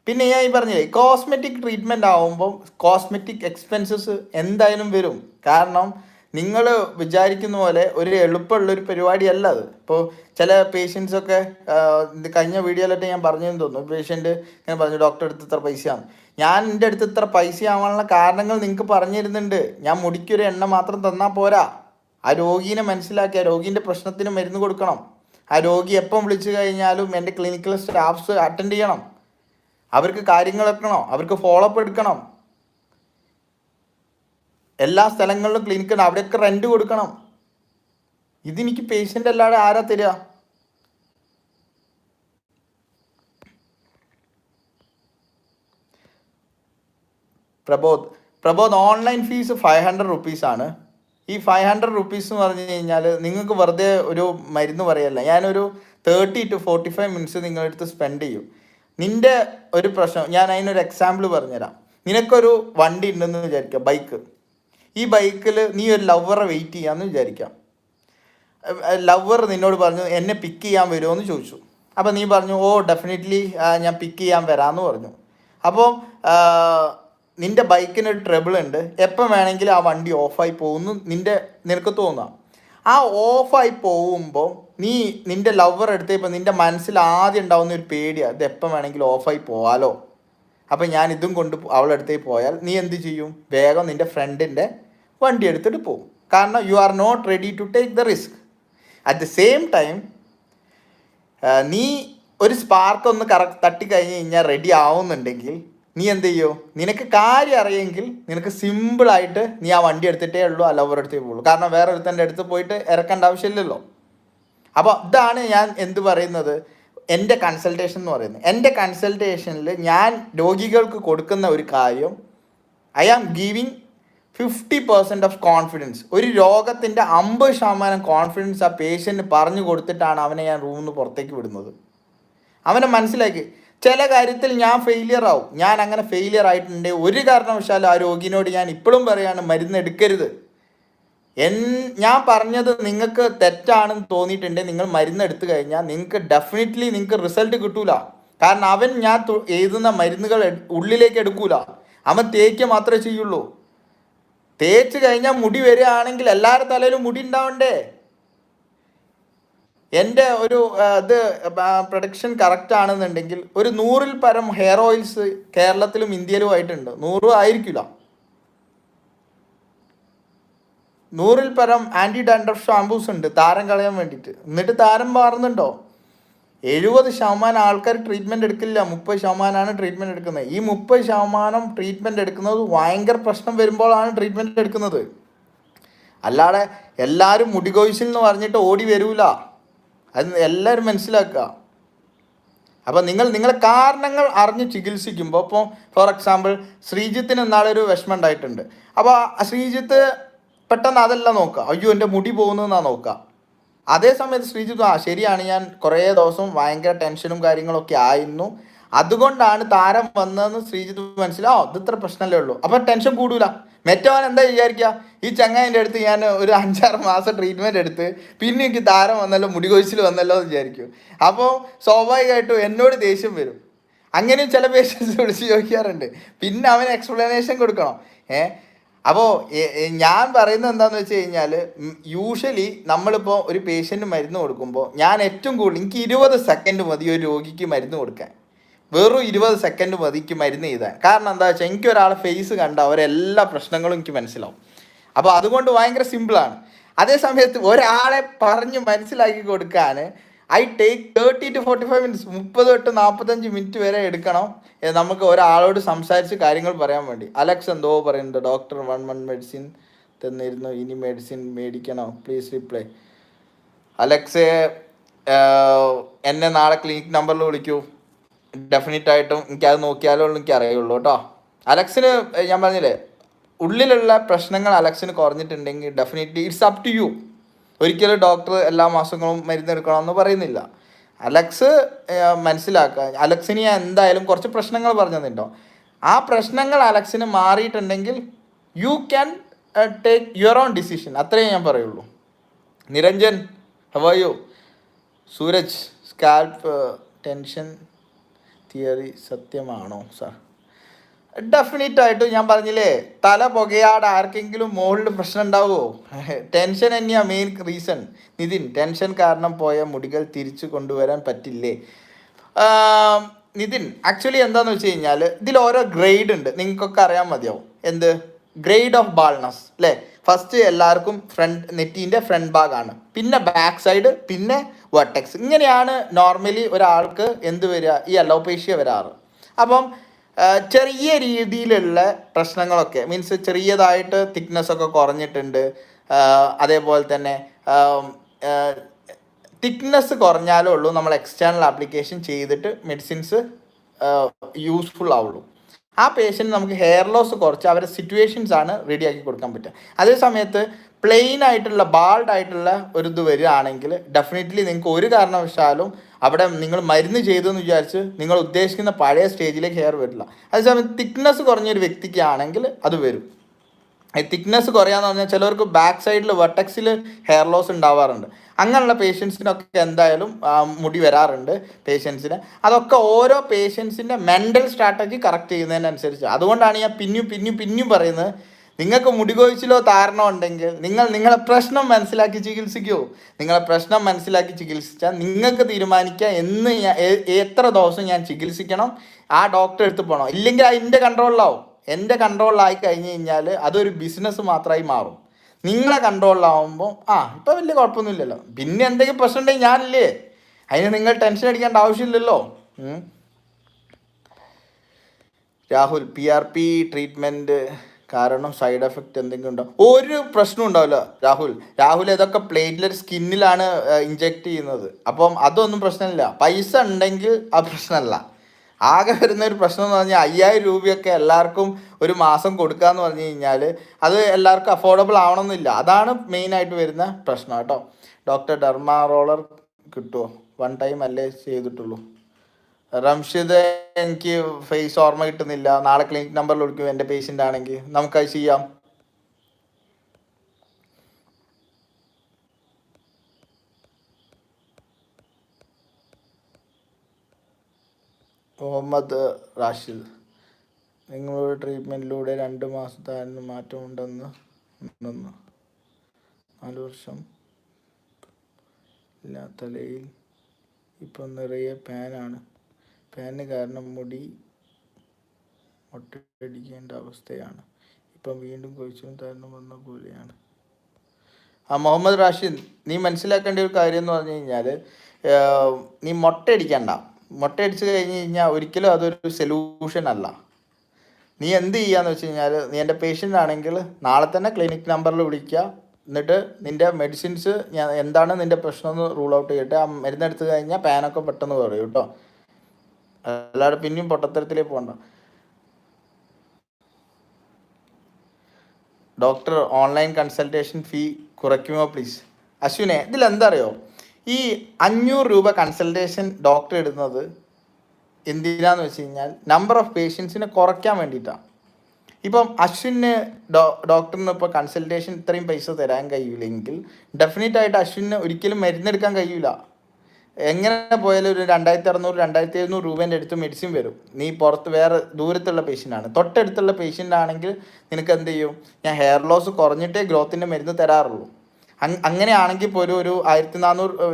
പിന്നെ ഞാൻ ഈ പറഞ്ഞില്ലേ, കോസ്മെറ്റിക് ട്രീറ്റ്മെൻറ്റ് ആകുമ്പോൾ കോസ്മെറ്റിക് എക്സ്പെൻസസ് എന്തായാലും വരും. കാരണം നിങ്ങൾ വിചാരിക്കുന്ന പോലെ ഒരു എളുപ്പമുള്ളൊരു പരിപാടിയല്ല അത്. ഇപ്പോൾ ചില പേഷ്യൻസൊക്കെ കഴിഞ്ഞ വീഡിയോയിലായിട്ട് ഞാൻ പറഞ്ഞതെന്ന് തോന്നുന്നു, പേഷ്യൻ്റ് ഞാൻ പറഞ്ഞു ഡോക്ടറെ അടുത്ത് ഇത്ര പൈസയാണ്. ഞാൻ എൻ്റെ അടുത്ത് ഇത്ര പൈസ ആവാനുള്ള കാരണങ്ങൾ നിങ്ങൾക്ക് പറഞ്ഞു തരുന്നുണ്ട്. ഞാൻ മുടിക്കൊരു എണ്ണ മാത്രം തന്നാൽ പോരാ. ആ രോഗീനെ മനസ്സിലാക്കി ആ രോഗീൻ്റെ പ്രശ്നത്തിന് മരുന്ന് കൊടുക്കണം. ആ രോഗി എപ്പം വിളിച്ചു കഴിഞ്ഞാലും എൻ്റെ ക്ലിനിക്കൽ സ്റ്റാഫ്സ് അറ്റൻഡ് ചെയ്യണം. അവർക്ക് കാര്യങ്ങൾ വെക്കണം, അവർക്ക് ഫോളോ അപ്പ് എടുക്കണം. എല്ലാ സ്ഥലങ്ങളിലും ക്ലിനിക്കുണ്ട്, അവിടെയൊക്കെ റെൻറ്റ് കൊടുക്കണം. ഇതെനിക്ക് പേഷ്യൻ്റ് അല്ലാതെ ആരാ തരിക? പ്രബോധ് ഓൺലൈൻ ഫീസ് 500 റുപ്പീസാണ്. ഈ 500 റുപ്പീസ് എന്ന് പറഞ്ഞു കഴിഞ്ഞാൽ നിങ്ങൾക്ക് വെറുതെ ഒരു മരുന്ന് പറയല്ല. ഞാനൊരു 30 to 45 മിനിറ്റ്സ് നിങ്ങളുടെ അടുത്ത് സ്പെൻഡ് ചെയ്യും. നിൻ്റെ ഒരു പ്രശ്നം ഞാൻ അതിനൊരു എക്സാമ്പിൾ പറഞ്ഞുതരാം. നിനക്കൊരു വണ്ടി ഉണ്ടെന്ന് വിചാരിക്കാം, ബൈക്ക്. ഈ ബൈക്കിൽ നീ ഒരു ലവറെ വെയിറ്റ് ചെയ്യാമെന്ന് വിചാരിക്കാം. ലവർ നിന്നോട് പറഞ്ഞു എന്നെ പിക്ക് ചെയ്യാൻ വരുമോ എന്ന് ചോദിച്ചു. അപ്പോൾ നീ പറഞ്ഞു ഓ ഡെഫിനറ്റ്ലി ഞാൻ പിക്ക് ചെയ്യാൻ വരാമെന്ന് പറഞ്ഞു. അപ്പോൾ നിൻ്റെ ബൈക്കിനൊരു ട്രബിൾ ഉണ്ട്, എപ്പം വേണമെങ്കിലും ആ വണ്ടി ഓഫായി പോകുന്നു നിനക്ക് തോന്നാം. ആ ഓഫായി പോകുമ്പോൾ നിൻ്റെ ലവർ എടുത്തപ്പോൾ നിൻ്റെ മനസ്സിൽ ആദ്യം ഉണ്ടാകുന്ന ഒരു പേടിയാണ്, ഇത് എപ്പം വേണമെങ്കിലും ഓഫായി പോകാലോ. അപ്പം ഞാൻ ഇതും കൊണ്ട് അവളെടുത്തേക്ക് പോയാൽ നീ എന്ത് ചെയ്യും? വേഗം നിൻ്റെ ഫ്രണ്ടിൻ്റെ വണ്ടി എടുത്തിട്ട് പോകും. കാരണം you are not ready to take the risk. At the same time നീ ഒരു സ്പാർക്ക് ഒന്ന് തട്ടിക്കഴിഞ്ഞ് കഴിഞ്ഞാൽ റെഡി ആവുന്നുണ്ടെങ്കിൽ നീ എന്ത് ചെയ്യോ? നിനക്ക് കാര്യം അറിയെങ്കിൽ നിനക്ക് സിമ്പിളായിട്ട് നീ ആ വണ്ടി എടുത്തിട്ടേ ഉള്ളൂ, ആ ലവർ എടുത്തേ പോകുള്ളൂ. കാരണം വേറെ ഒരുത്തൻ്റെ അടുത്ത് പോയിട്ട് ഇറക്കേണ്ട ആവശ്യമില്ലല്ലോ. അപ്പോൾ ഇതാണ് ഞാൻ എന്ത് പറയുന്നത്, എൻ്റെ കൺസൾട്ടേഷൻ എന്ന് പറയുന്നത്. എൻ്റെ കൺസൾട്ടേഷനിൽ ഞാൻ രോഗികൾക്ക് കൊടുക്കുന്ന ഒരു കാര്യം, I am giving 50% of confidence. ഒരു രോഗത്തിൻ്റെ 50% കോൺഫിഡൻസ് ആ പേഷ്യൻറ്റിന് പറഞ്ഞു കൊടുത്തിട്ടാണ് അവനെ ഞാൻ റൂമിൽ നിന്ന് പുറത്തേക്ക് വിടുന്നത്. അവനെ മനസ്സിലാക്കി ചില കാര്യത്തിൽ ഞാൻ ഫെയിലിയർ ആവും. ഞാൻ അങ്ങനെ ഫെയിലിയർ ആയിട്ടുണ്ടെങ്കിൽ ഒരു കാരണവശാലും ആ രോഗിനോട് ഞാൻ ഇപ്പോഴും പറയാണ് മരുന്ന് എടുക്കരുത്. ഞാൻ പറഞ്ഞത് നിങ്ങൾക്ക് തെറ്റാണെന്ന് തോന്നിയിട്ടുണ്ടെങ്കിൽ നിങ്ങൾ മരുന്ന് എടുത്തു കഴിഞ്ഞാൽ നിങ്ങൾക്ക് ഡെഫിനറ്റ്ലി നിങ്ങൾക്ക് റിസൾട്ട് കിട്ടൂല. കാരണം അവൻ ഞാൻ എഴുതുന്ന മരുന്നുകൾ ഉള്ളിലേക്ക് എടുക്കൂല, അവൻ തേക്ക് മാത്രമേ ചെയ്യുള്ളൂ. തേച്ച് കഴിഞ്ഞാൽ മുടി വരികയാണെങ്കിൽ എല്ലാവരുടെ തലയിലും മുടി ഉണ്ടാവണ്ടേ? എൻ്റെ ഒരു ഇത് പ്രൊഡക്ഷൻ കറക്റ്റ് ആണെന്നുണ്ടെങ്കിൽ ഒരു 100-ൽ പരം ഹെയർ ഓയിൽസ് കേരളത്തിലും ഇന്ത്യയിലും ആയിട്ടുണ്ട്. 100 ആയിരിക്കില്ല. 100-ൽ പരം ആൻറ്റി ഡാൻഡ്രഫ് ഷാമ്പൂസ് ഉണ്ട് താരം കളയാൻ വേണ്ടിയിട്ട്. എന്നിട്ട് താരം മാറുന്നുണ്ടോ? 70% ആൾക്കാർ ട്രീറ്റ്മെൻറ്റ് എടുക്കില്ല, 30%ആണ് ട്രീറ്റ്മെൻറ്റ് എടുക്കുന്നത്. ഈ 30% ട്രീറ്റ്മെൻറ്റ് എടുക്കുന്നത് ഭയങ്കര പ്രശ്നം വരുമ്പോഴാണ് ട്രീറ്റ്മെൻറ്റ് എടുക്കുന്നത്. അല്ലാതെ എല്ലാവരും മുടികൊഴിച്ചിൽ എന്ന് പറഞ്ഞിട്ട് ഓടി വരൂല. അത് എല്ലാവരും മനസ്സിലാക്കുക. അപ്പോൾ നിങ്ങളെ കാരണങ്ങൾ അറിഞ്ഞ് ചികിത്സിക്കുമ്പോൾ, ഇപ്പോൾ ഫോർ എക്സാമ്പിൾ ശ്രീജിത്തിന് ഇന്നാളൊരു വിഷമം ഉണ്ടായിട്ടുണ്ട്. അപ്പോൾ ശ്രീജിത്ത് പെട്ടെന്ന് അതല്ല നോക്കുക, അയ്യോ എൻ്റെ മുടി പോകുന്നതെന്നാണ് നോക്കുക. അതേ സമയത്ത് ശ്രീജിത്ത് ശരിയാണ്, ഞാൻ കുറേ ദിവസം ഭയങ്കര ടെൻഷനും കാര്യങ്ങളൊക്കെ ആയിരുന്നു, അതുകൊണ്ടാണ് താരം വന്നതെന്ന് ശ്രീജിത്ത് മനസ്സിലാവും. ഇത് ഇത്ര പ്രശ്നമല്ലേ ഉള്ളൂ. അപ്പം ടെൻഷൻ കൂടൂല. മെറ്റവൻ എന്താ വിചാരിക്കുക, ഈ ചങ്ങായിൻ്റെ അടുത്ത് ഞാൻ ഒരു 5-6 മാസം ട്രീറ്റ്മെൻറ്റ് എടുത്ത് പിന്നെ എനിക്ക് താരം വന്നല്ലോ, മുടി കൊഴിച്ചിൽ വന്നല്ലോ എന്ന് വിചാരിക്കും. അപ്പോൾ സ്വാഭാവികമായിട്ടും എന്നോട് ദേഷ്യം വരും. അങ്ങനെയും ചില പേഷ്യൻസ് വിളിച്ച് ചോദിക്കാറുണ്ട്. പിന്നെ അവന് എക്സ്പ്ലനേഷൻ കൊടുക്കണം. അപ്പോൾ ഞാൻ പറയുന്നത് എന്താണെന്ന് വെച്ച് കഴിഞ്ഞാൽ, യൂഷ്വലി നമ്മളിപ്പോൾ ഒരു പേഷ്യൻറ്റ് മരുന്ന് കൊടുക്കുമ്പോൾ ഞാൻ ഏറ്റവും കൂടുതൽ, എനിക്ക് 20 സെക്കൻഡ് മതി ഒരു രോഗിക്ക് മരുന്ന് കൊടുക്കാൻ. വെറും 20 സെക്കൻഡ് മതിക്ക് മരുന്ന് ചെയ്താൽ. കാരണം എന്താ വെച്ചാൽ എനിക്ക് ഒരാളെ ഫേസ് കണ്ട അവരെല്ലാ പ്രശ്നങ്ങളും എനിക്ക് മനസ്സിലാവും. അപ്പോൾ അതുകൊണ്ട് ഭയങ്കര സിമ്പിളാണ്. അതേ സമയത്ത് ഒരാളെ പറഞ്ഞ് മനസ്സിലാക്കി കൊടുക്കാൻ I take 30 to 45 minutes, 30 to 45 minute വരെ എടുക്കണം നമുക്ക് ഒരാളോട് സംസാരിച്ച് കാര്യങ്ങൾ പറയാൻ വേണ്ടി. അലക്സ് എന്തോ പറയുന്നുണ്ട്, ഡോക്ടർ 1 month മെഡിസിൻ തന്നിരുന്നു, ഇനി മെഡിസിൻ മേടിക്കണോ, പ്ലീസ് റിപ്ലൈ. അലക്സ് എന്നെ നാളെ ക്ലിനിക് നമ്പറിൽ വിളിക്കൂ, ഡെഫിനറ്റായിട്ടും എനിക്കത് നോക്കിയാലേ എനിക്ക് അറിയുള്ളൂ കേട്ടോ. അലക്സിന് ഞാൻ പറഞ്ഞില്ലേ, ഉള്ളിലുള്ള പ്രശ്നങ്ങൾ അലക്സിന് കുറഞ്ഞിട്ടുണ്ടെങ്കിൽ definitely it's up to you. ഒരിക്കലും ഡോക്ടർ എല്ലാ മാസങ്ങളും മരുന്നെടുക്കണമെന്ന് പറയുന്നില്ല. അലക്സ് മനസ്സിലാക്കുക. അലക്സിന് ഞാൻ എന്തായാലും കുറച്ച് പ്രശ്നങ്ങൾ പറഞ്ഞു തന്നിട്ടോ. ആ പ്രശ്നങ്ങൾ അലക്സിന് മാറിയിട്ടുണ്ടെങ്കിൽ you can take your own decision, അത്രയേ ഞാൻ പറയുള്ളൂ. Niranjan, how are you? Sooraj, scalp tension theory സത്യമാണോ സാർ? ഡെഫിനറ്റായിട്ടും ഞാൻ പറഞ്ഞില്ലേ, തല പുകയാട് ആർക്കെങ്കിലും മുകളിൽ പ്രശ്നം ഉണ്ടാവുമോ? ടെൻഷൻ തന്നെയാണ് മെയിൻ റീസൺ. നിതിൻ, ടെൻഷൻ കാരണം പോയ മുടികൾ തിരിച്ചു കൊണ്ടുവരാൻ പറ്റില്ലേ? നിതിൻ, ആക്ച്വലി എന്താണെന്ന് വെച്ച് കഴിഞ്ഞാൽ ഇതിൽ ഓരോ ഗ്രേഡ് ഉണ്ട്, നിങ്ങൾക്കൊക്കെ അറിയാൻ മതിയാവും. എന്ത് ഗ്രേഡ് ഓഫ് ബാൾനെസ് അല്ലേ? ഫസ്റ്റ് എല്ലാവർക്കും നെറ്റീൻ്റെ ഫ്രണ്ട് ഭാഗമാണ്, പിന്നെ ബാക്ക് സൈഡ്, പിന്നെ വെർട്ടെക്സ്. ഇങ്ങനെയാണ് നോർമലി ഒരാൾക്ക് എന്ത് വരിക, ഈ അലോപേഷ്യ വരാറ്. അപ്പം ചെറിയ രീതിയിലുള്ള പ്രശ്നങ്ങളൊക്കെ മീൻസ് ചെറിയതായിട്ട് തിക്നെസ് ഒക്കെ കുറഞ്ഞിട്ടുണ്ട്. അതേപോലെ തന്നെ തിക്നെസ് കുറഞ്ഞാലേ ഉള്ളൂ നമ്മൾ എക്സ്റ്റേണൽ ആപ്ലിക്കേഷൻ ചെയ്തിട്ട് മെഡിസിൻസ് യൂസ്ഫുൾ ആവുള്ളൂ. ആ പേഷ്യൻ്റ് നമുക്ക് ഹെയർ ലോസ് കുറച്ച് അവരുടെ സിറ്റുവേഷൻസ് ആണ് റെഡിയാക്കി കൊടുക്കാൻ പറ്റുക. അതേ സമയത്ത് പ്ലെയിൻ ആയിട്ടുള്ള ബാൾഡ് ആയിട്ടുള്ള ഒരു ഇത് വരികയാണെങ്കിൽ ഡെഫിനറ്റ്ലി നിങ്ങൾക്ക് ഒരു കാരണവശാലും അവിടെ നിങ്ങൾ മരുന്ന് ചെയ്തു എന്ന് വിചാരിച്ച് നിങ്ങൾ ഉദ്ദേശിക്കുന്ന പഴയ സ്റ്റേജിലേക്ക് ഹെയർ വരില്ല. അതേസമയം തിക്നെസ് കുറഞ്ഞൊരു വ്യക്തിക്കാണെങ്കിൽ അത് വരും. തിക്നെസ് കുറയാന്ന് പറഞ്ഞാൽ ചിലവർക്ക് ബാക്ക് സൈഡിൽ വെർട്ടെക്സിൽ ഹെയർ ലോസ് ഉണ്ടാവാറുണ്ട്. അങ്ങനെയുള്ള പേഷ്യൻസിനൊക്കെ എന്തായാലും മുടി വരാറുണ്ട് പേഷ്യൻസിന്. അതൊക്കെ ഓരോ പേഷ്യൻസിൻ്റെ മെൻ്റൽ സ്ട്രാറ്റജി കറക്റ്റ് ചെയ്യുന്നതിനനുസരിച്ച്. അതുകൊണ്ടാണ് ഞാൻ പിന്നെയും പറയുന്നത്, നിങ്ങൾക്ക് മുടികൊഴിച്ചിലോ താരണോ ഉണ്ടെങ്കിൽ നിങ്ങളെ പ്രശ്നം മനസ്സിലാക്കി ചികിത്സിക്കൂ. നിങ്ങളെ പ്രശ്നം മനസ്സിലാക്കി ചികിത്സിച്ചാൽ നിങ്ങൾക്ക് തീരുമാനിക്കുക എത്ര ദിവസം ഞാൻ ചികിത്സിക്കണം, ആ ഡോക്ടറെ അടുത്ത് പോകണം. ഇല്ലെങ്കിൽ എൻ്റെ കൺട്രോളിലാവും. എൻ്റെ കൺട്രോളിലായി കഴിഞ്ഞ് കഴിഞ്ഞാൽ അതൊരു ബിസിനസ് മാത്രമായി മാറും. നിങ്ങളെ കൺട്രോളിലാവുമ്പോൾ ഇപ്പോൾ വലിയ കുഴപ്പമൊന്നുമില്ലല്ലോ, പിന്നെ എന്തെങ്കിലും പ്രശ്നം ഉണ്ടെങ്കിൽ ഞാനില്ലേ, അതിന് നിങ്ങൾ ടെൻഷൻ അടിക്കേണ്ട ആവശ്യമില്ലല്ലോ. രാഹുൽ, PRP ട്രീറ്റ്മെൻറ്റ് കാരണം സൈഡ് എഫക്റ്റ് എന്തെങ്കിലും ഉണ്ടോ? ഒരു പ്രശ്നം ഉണ്ടാവില്ല രാഹുൽ ഇതൊക്കെ പ്ലേറ്റ്ലെറ്റ് സ്കിന്നിലാണ് ഇഞ്ചെക്ട് ചെയ്യുന്നത്. അപ്പം അതൊന്നും പ്രശ്നമില്ല. പൈസ ഉണ്ടെങ്കിൽ ആ പ്രശ്നമല്ല. ആകെ വരുന്ന ഒരു പ്രശ്നം എന്ന് പറഞ്ഞാൽ 5000 രൂപയൊക്കെ എല്ലാവർക്കും ഒരു മാസം കൊടുക്കുക എന്ന് പറഞ്ഞു കഴിഞ്ഞാൽ അത് എല്ലാവർക്കും അഫോർഡബിൾ ആവണമെന്നില്ല. അതാണ് മെയിനായിട്ട് വരുന്ന പ്രശ്നം കേട്ടോ. ഡോക്ടർ ഡെർമാ റോളർ കിട്ടുമോ? 1 time അല്ലേ ചെയ്തിട്ടുള്ളൂ. റംഷിദ്, എനിക്ക് ഫേസ് ഓർമ്മ കിട്ടുന്നില്ല, നാളെ ക്ലിനിക് നമ്പറിൽ വിളിക്കും. എൻ്റെ പേഷ്യൻ്റ് ആണെങ്കിൽ നമുക്കത് ചെയ്യാം. മുഹമ്മദ് റാഷിദ്, നിങ്ങളുടെ ട്രീറ്റ്മെൻറ്റിലൂടെ 2 മാസത്തായിരുന്നു മാറ്റമുണ്ടെന്ന് 4 വർഷം ഇല്ല, തലയിൽ ഇപ്പം നിറയെ പാനാണ്. പാന് കാരണം മുടി മൊട്ടയടിക്കേണ്ട അവസ്ഥയാണ്. ഇപ്പം വീണ്ടും കൊഴിച്ചും താരണം വന്ന പോലെയാണ്. മുഹമ്മദ് റാഷിദ്, നീ മനസ്സിലാക്കേണ്ട ഒരു കാര്യം എന്ന് പറഞ്ഞു കഴിഞ്ഞാൽ, നീ മുട്ടയടിക്കണ്ട. മുട്ടയടിച്ച് കഴിഞ്ഞ് കഴിഞ്ഞാൽ ഒരിക്കലും അതൊരു സൊല്യൂഷൻ അല്ല. നീ എന്ത് ചെയ്യാന്ന് വെച്ച് കഴിഞ്ഞാൽ, നീ എൻ്റെ പേഷ്യൻ്റ് ആണെങ്കിൽ നാളെ തന്നെ ക്ലിനിക് നമ്പറിൽ വിളിക്കുക. എന്നിട്ട് നിൻ്റെ മെഡിസിൻസ് ഞാൻ എന്താണ് നിൻ്റെ പ്രശ്നം എന്ന് റൂൾ ഔട്ട് ചെയ്തിട്ട് ആ മരുന്നെടുത്ത് കഴിഞ്ഞാൽ പാനൊക്കെ പെട്ടെന്ന് പറയും കേട്ടോ. അല്ലാതെ പിന്നെയും പൊട്ടത്തരത്തിലേക്ക് പോകണ്ട. ഡോക്ടർ ഓൺലൈൻ കൺസൾട്ടേഷൻ ഫീ കുറയ്ക്കുമോ പ്ലീസ്? അശ്വിനെ, ഇതിലെന്താ അറിയോ, ഈ 500 രൂപ കൺസൾട്ടേഷൻ ഡോക്ടർ ഇടുന്നത് എന്തിനാന്ന് വെച്ച് കഴിഞ്ഞാൽ നമ്പർ ഓഫ് പേഷ്യൻസിനെ കുറയ്ക്കാൻ വേണ്ടിയിട്ടാണ്. ഇപ്പം അശ്വിന് ഡോക്ടറിന് ഇപ്പോൾ കൺസൾട്ടേഷൻ ഇത്രയും പൈസ തരാൻ കഴിയില്ലെങ്കിൽ ഡെഫിനറ്റായിട്ട് അശ്വിന് ഒരിക്കലും മരുന്നെടുക്കാൻ കഴിയില്ല. എങ്ങനെ പോയാലും ഒരു 2600 2700 രൂപേൻ്റെ അടുത്ത് മെഡിസിൻ വരും. നീ പുറത്ത് വേറെ ദൂരത്തുള്ള പേഷ്യൻ്റാണ്. തൊട്ടടുത്തുള്ള പേഷ്യൻ്റ് ആണെങ്കിൽ നിനക്ക് എന്ത് ചെയ്യും, ഞാൻ ഹെയർ ലോസ് കുറഞ്ഞിട്ടേ ഗ്രോത്തിൻ്റെ മരുന്ന് തരാറുള്ളൂ. അങ്ങനെയാണെങ്കിൽ ഇപ്പോൾ ഒരു 1400